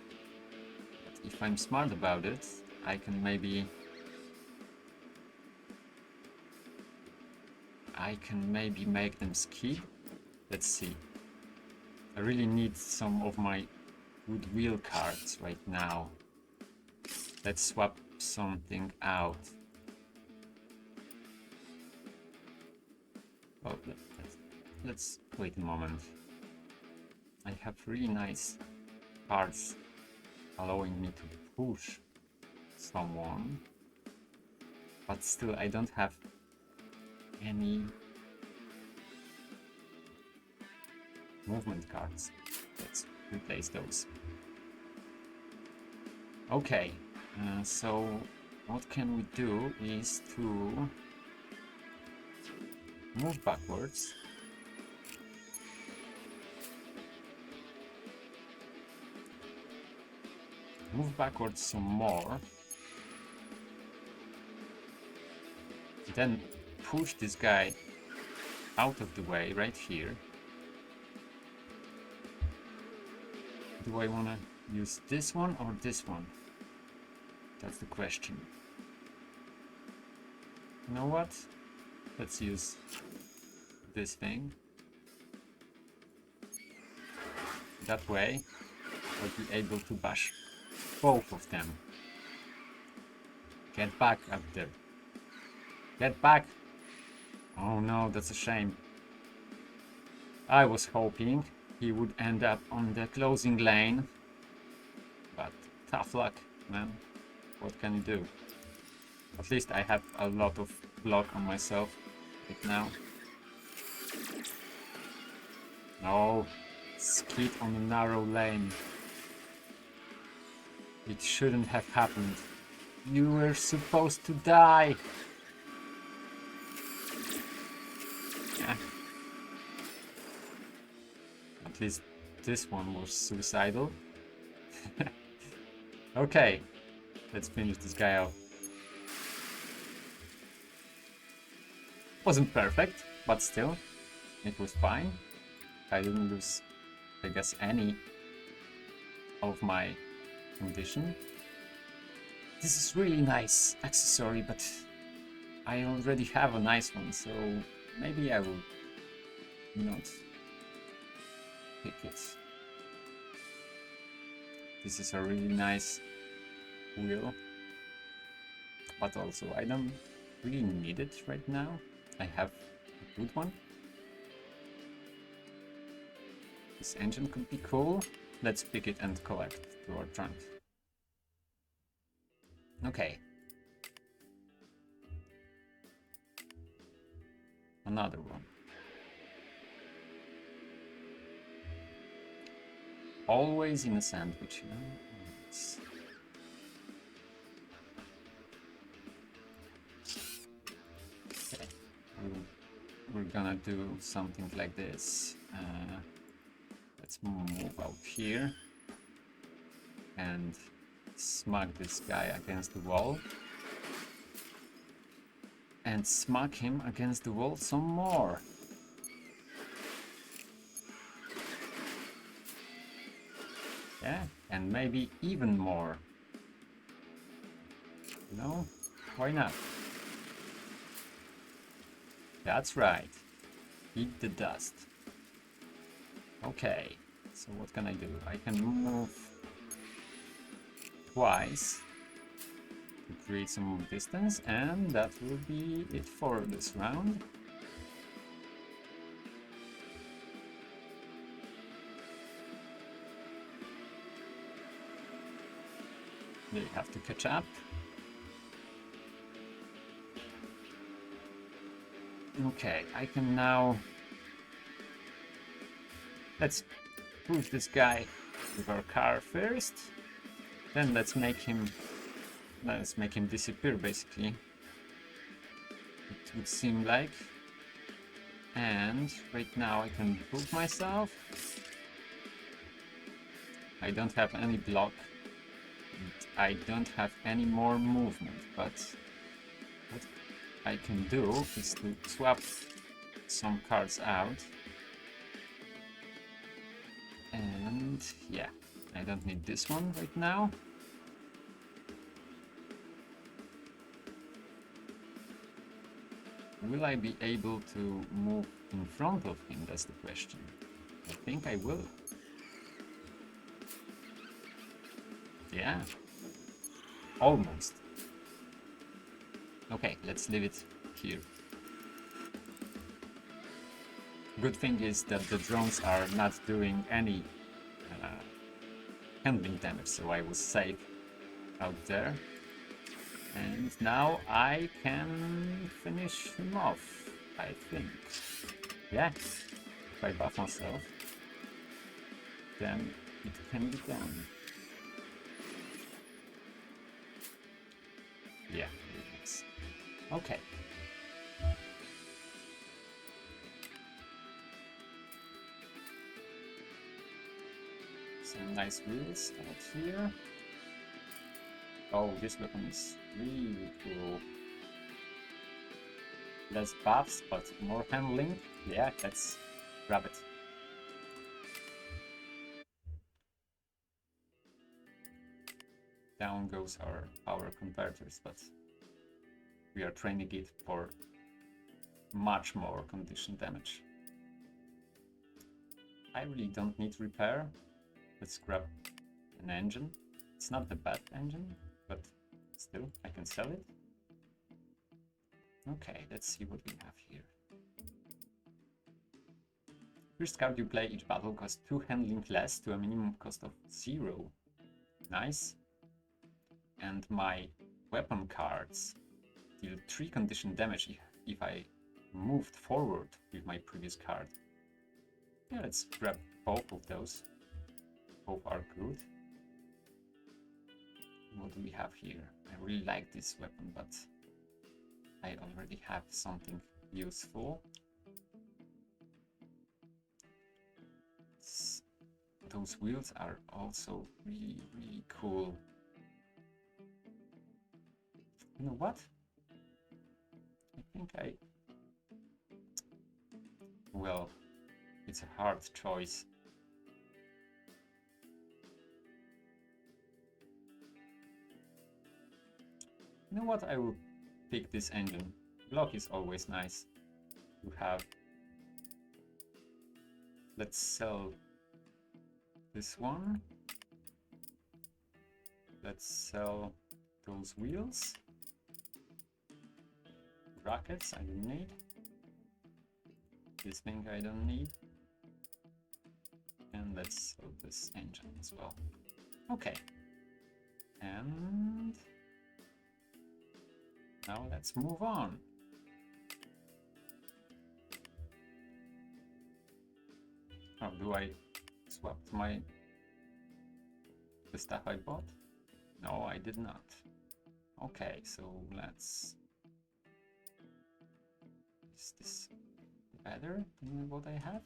but if I'm smart about it, I can maybe make them skid. Let's see. I really need some of my good wheel cards right now. Let's swap something out. Oh, let's wait a moment. I have really nice cards allowing me to push someone, but still I don't have any movement cards. Let's replace those. Okay, so what can we do is to move backwards. Move backwards some more. Then push this guy out of the way right here. Do I want to use this one or this one? That's the question. You know what? Let's use this thing. That way I'll be able to bash both of them. Get back up there. Get back! Oh no, that's a shame. I was hoping he would end up on the closing lane. But tough luck, man. What can you do? At least I have a lot of block on myself right now. No, skid on a narrow lane. It shouldn't have happened. You were supposed to die. Yeah. At least this one was suicidal. Okay, let's finish this guy off. Wasn't perfect, but still, it was fine. I didn't lose, I guess, any of my condition. This is really nice accessory, but I already have a nice one, so maybe I will not pick it. This is a really nice wheel, but also I don't really need it right now. I have a good one. This engine could be cool. Let's pick it and collect to our trunk. Okay. Another one. Always in a sandwich, you know? Okay. We're gonna do something like this. Let's move out here and smack this guy against the wall. And smack him against the wall some more. Yeah, and maybe even more. No? Why not? That's right. Eat the dust. Okay, so what can I do? I can move twice to create some more distance, and that will be it for this round. They have to catch up. Okay, I can now... Let's push this guy with our car first. Then let's make him disappear, basically. It would seem like. And right now I can move myself. I don't have any block. I don't have any more movement, but what I can do is to swap some cards out. And yeah, I don't need this one right now. Will I be able to move in front of him? That's the question. I think I will. Yeah. Almost. Okay, let's leave it here. Good thing is that the drones are not doing any handling damage, so I was safe out there. And now I can finish him off, I think. Yeah, if I buff myself, then it can be done. Yeah, it is. Okay. Some nice wheels out here. Oh, this weapon is really cool. Less buffs, but more handling. Yeah, let's grab it. Down goes our power converters, but we are training it for much more condition damage. I really don't need repair. Let's grab an engine. It's not the bad engine, but still, I can sell it. Okay, let's see what we have here. First card you play each battle costs 2 handling less to a minimum cost of 0. Nice. And my weapon cards deal 3 condition damage if I moved forward with my previous card. Yeah, let's grab both of those. Both are good. What do we have here? I really like this weapon, but I already have something useful. those wheels are also really, really cool. You know what? I think well, it's a hard choice. You know what? I will pick this engine. Block is always nice to have. Let's sell this one. Let's sell those wheels. Brackets I don't need. This thing I don't need. And let's sell this engine as well. Okay. And now let's move on. Oh, do I swap the stuff I bought? No, I did not. Okay, so let's... Is this better than what I have?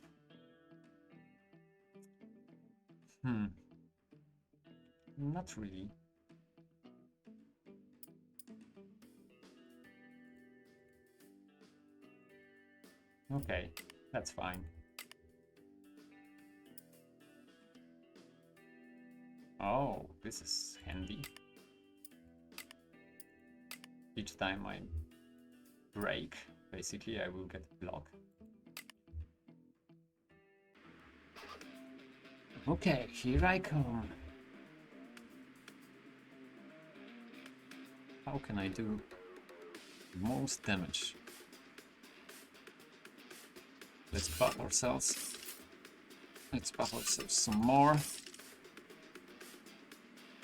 Not really. Okay, that's fine. Oh, this is handy. Each time I break, basically I will get a block. Okay, here I come. How can I do most damage? Let's buff ourselves. Let's buff ourselves some more.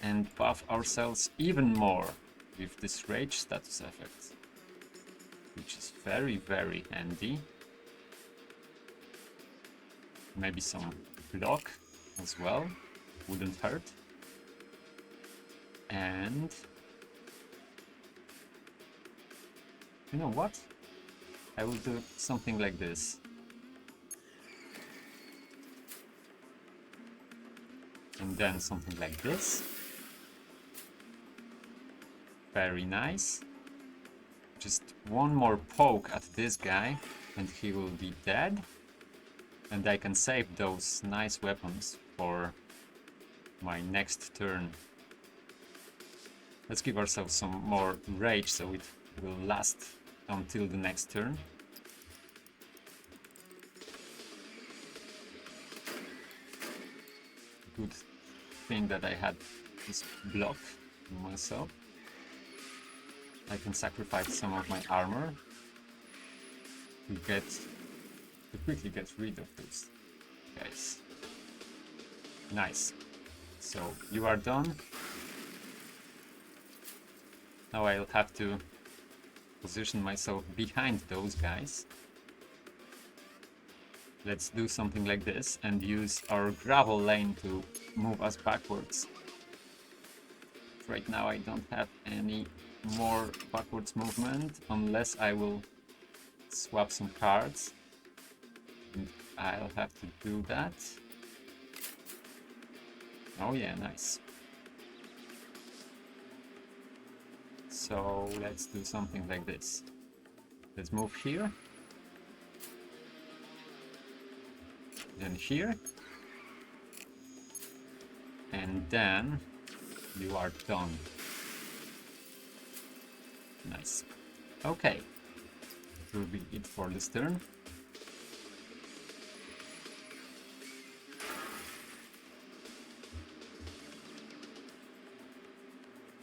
And buff ourselves even more with this rage status effect, which is very, very handy. Maybe some block as well, wouldn't hurt. And you know what? I will do something like this. And then something like this. Very nice. Just one more poke at this guy and he will be dead. And I can save those nice weapons for my next turn. Let's give ourselves some more rage so it will last until the next turn. Good thing that I had this block myself. I can sacrifice some of my armor to quickly get rid of those guys. Nice. So you are done. Now I'll have to position myself behind those guys. Let's do something like this and use our gravel lane to move us backwards. Right now I don't have any more backwards movement unless I will swap some cards. And I'll have to do that. Oh yeah, nice. So let's do something like this. Let's move here. Then here. And then you are done. Nice. Okay. That will be it for this turn.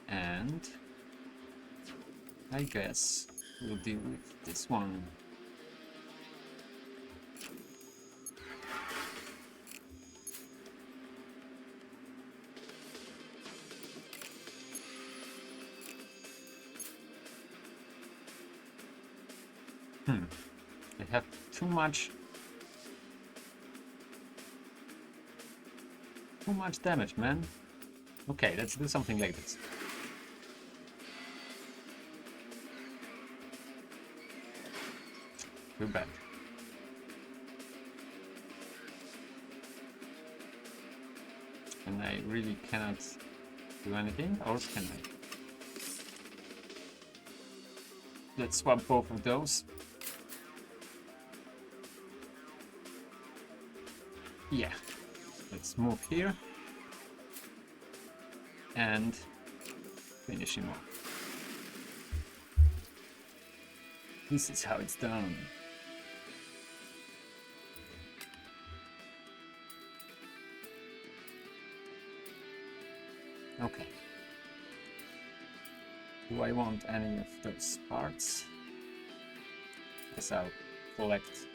And I guess we'll deal with this one. They have too much damage, man. Okay, let's do something like this. Too bad. and I really cannot do anything, or can I? Let's swap both of those. Yeah, let's move here and finish him off. This is how it's done. Okay. Do I want any of those parts? Guess I'll collect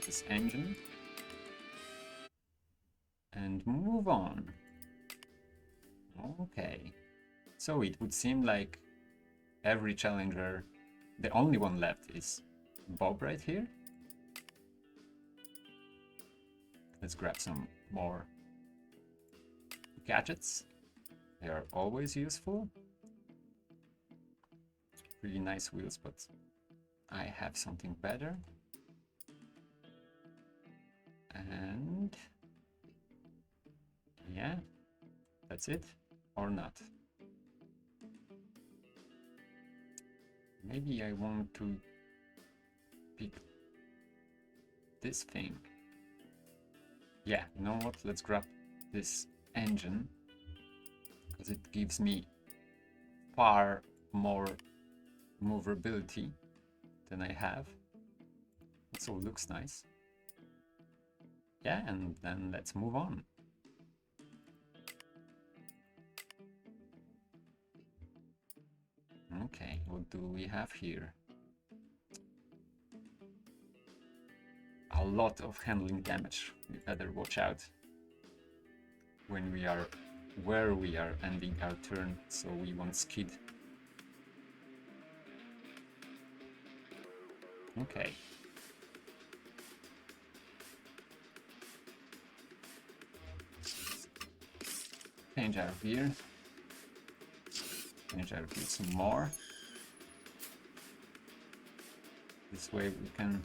this engine and move on. Okay. So it would seem like every challenger, the only one left is Bob right here. Let's grab some more gadgets. They are always useful. Really nice wheels, but I have something better. And yeah, that's it, or not. Maybe I want to pick this thing. Yeah, you know what? Let's grab this engine, because it gives me far more maneuverability than I have. It all looks nice. Yeah, and then let's move on. Okay, what do we have here? A lot of handling damage. We better watch out when we are where we are ending our turn, so we won't skid. Okay. Change our gear. Change our gear some more. This way we can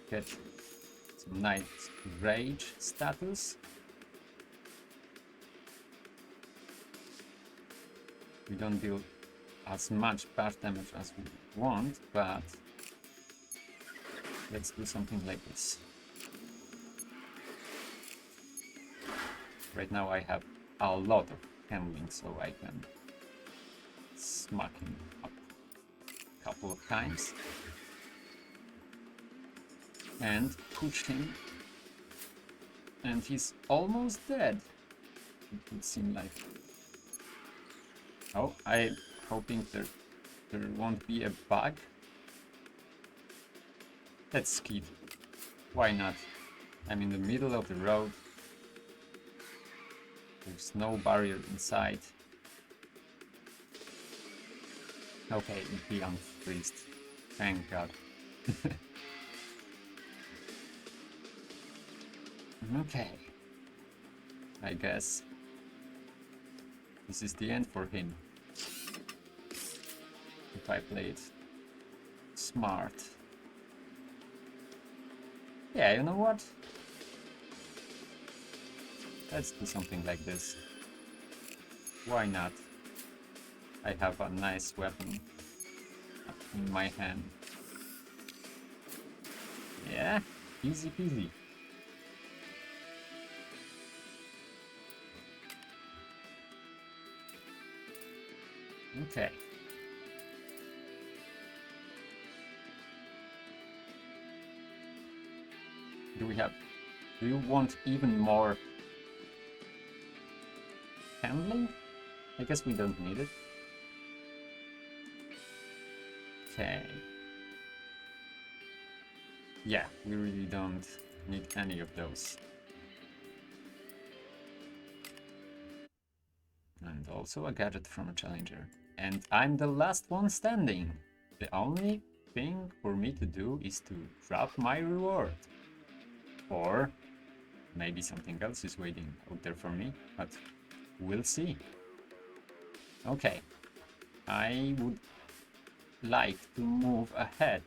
get some nice rage status. We don't deal as much bash damage as we want, but let's do something like this. Right now I have a lot of handling, so I can smack him up a couple of times and push him, and he's almost dead, it would seem like. Oh, I'm hoping there won't be a bug. Let's skid. Why not? I'm in the middle of the road. There's no barrier inside. Okay, he unfreezed. Thank God. Okay. I guess this is the end for him. If I play it smart. Yeah, you know what? Let's do something like this. Why not? I have a nice weapon in my hand. Yeah, easy peasy. Okay. Do you want even more handling? I guess we don't need it. Okay. Yeah, we really don't need any of those. And also a gadget from a challenger. And I'm the last one standing. The only thing for me to do is to drop my reward. Or maybe something else is waiting out there for me, but we'll see. Okay, I would like to move ahead.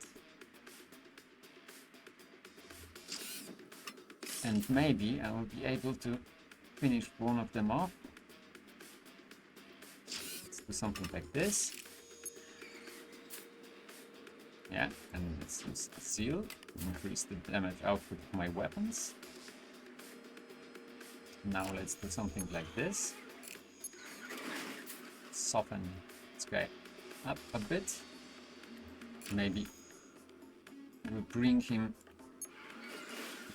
And maybe I will be able to finish one of them off. Let's do something like this. Yeah, and let's use the seal to increase the damage output of my weapons. Now let's do something like this. Soften this guy up a bit. Maybe we bring him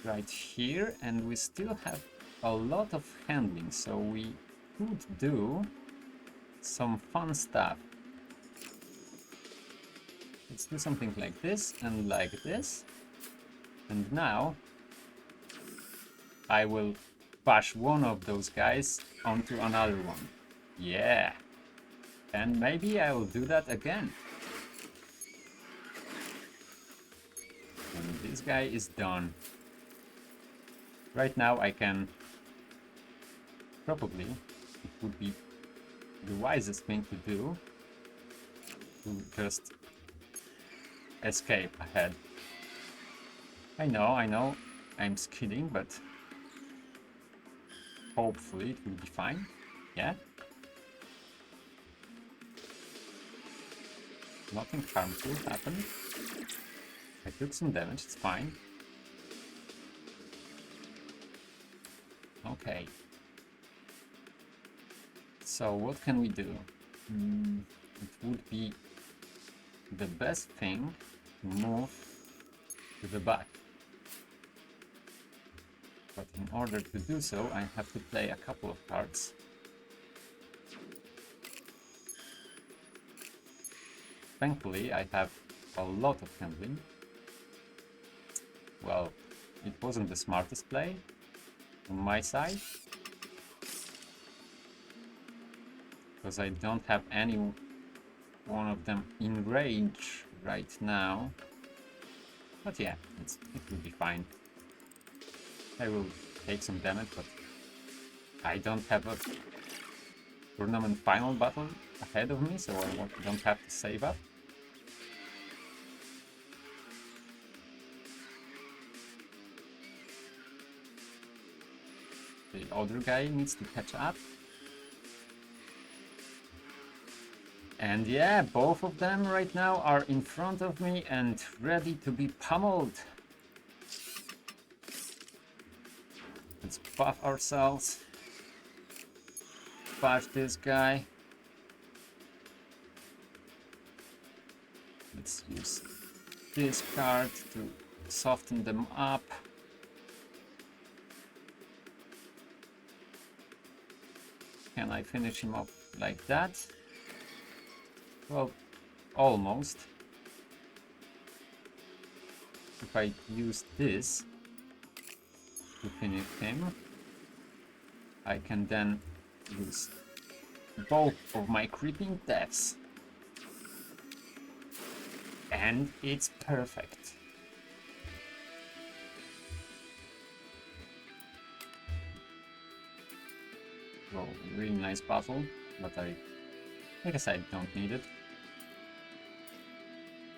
right here, and we still have a lot of handling, so we could do some fun stuff. Let's do something like this and like this. And now I will bash one of those guys onto another one. Yeah. And maybe I will do that again. And this guy is done. Right now I can probably, it would be the wisest thing to do to just escape ahead. I know, I'm skidding, but hopefully it will be fine. Yeah. Nothing harmful happened. I took some damage, it's fine. Okay. So what can we do? It would be the best thing to move to the back. But in order to do so, I have to play a couple of cards. Thankfully, I have a lot of handling. Well, it wasn't the smartest play on my side, because I don't have any one of them in range right now. But yeah, it will be fine. I will take some damage, but I don't have a tournament final battle ahead of me, so I don't have to save up. The other guy needs to catch up. And yeah, both of them right now are in front of me and ready to be pummeled. Let's buff ourselves. Bash this guy. Let's use this card to soften them up. Can I finish him off like that? Well, almost. If I use this to finish him, I can then use both of my creeping deaths. And it's perfect. Well, really nice battle, but I guess I don't need it.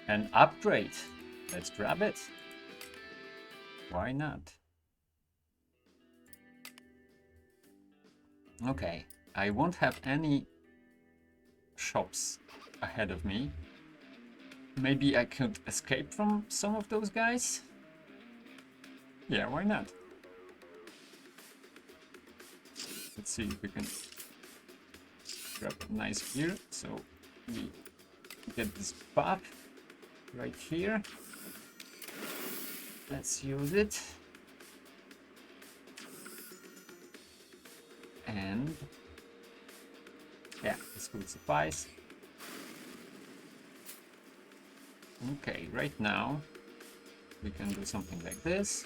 An upgrade. Let's grab it. Why not? Okay, I won't have any shops ahead of me. Maybe I could escape from some of those guys? Yeah, why not? Let's see if we can grab a nice gear, so we get this buff right here. Let's use it. And yeah, this will suffice. Okay, right now we can do something like this.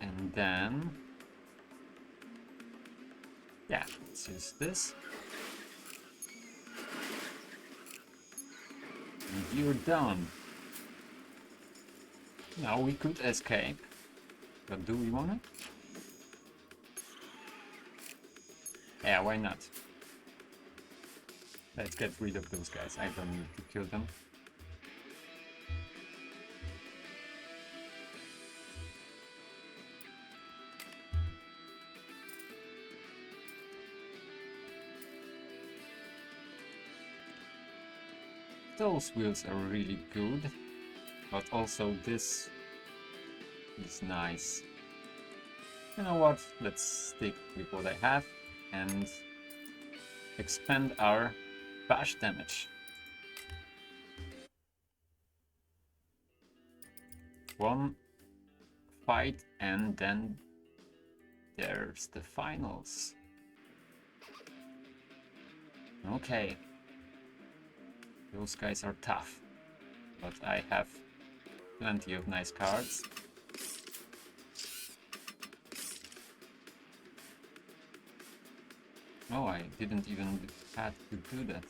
And then, yeah, let's use this. And you're done. Now we could escape, but do we want it? Yeah, why not? Let's get rid of those guys. I don't need to kill them. those wheels are really good, but also this is nice. You know what? Let's stick with what I have and expand our bash damage. One fight and then there's the finals. Okay. Those guys are tough, but I have plenty of nice cards. Oh, I didn't even have to do that.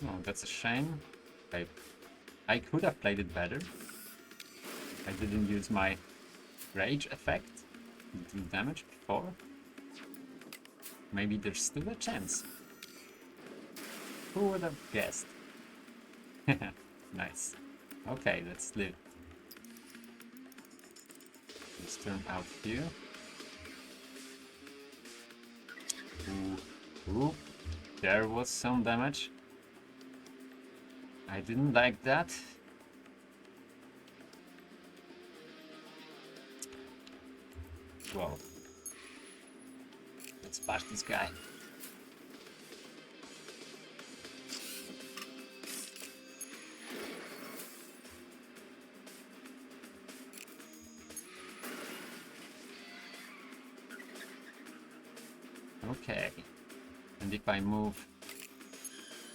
Oh, that's a shame. I could have played it better. I didn't use my rage effect to do damage before. Maybe there's still a chance. Who would have guessed? Nice. Okay, let's live. Let's turn out here. Ooh, there was some damage. I didn't like that. Well, let's bash this guy. Okay, and if I move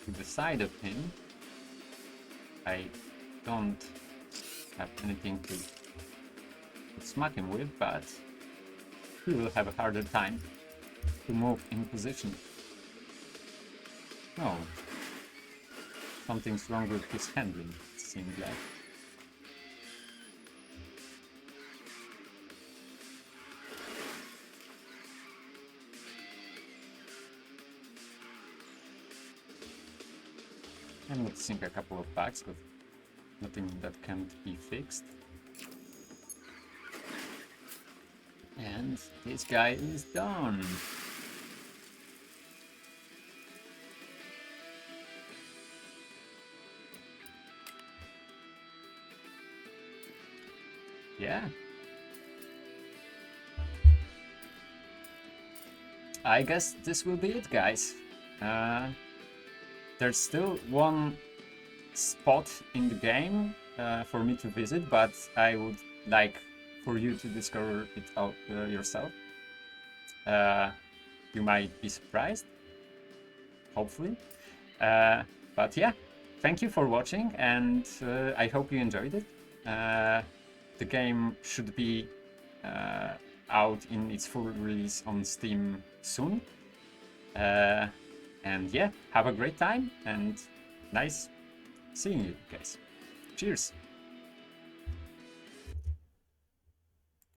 to the side of him, I don't have anything to smack him with, but he will have a harder time to move in position. Oh, something's wrong with his handling, it seems like. I'm noticing a couple of bugs, but nothing that can't be fixed. And this guy is done. Yeah. I guess this will be it, guys. There's still one spot in the game for me to visit, but I would like for you to discover it out yourself. You might be surprised, hopefully. But yeah, thank you for watching, and I hope you enjoyed it. The game should be out in its full release on Steam soon. And yeah, have a great time and nice seeing you guys. Cheers!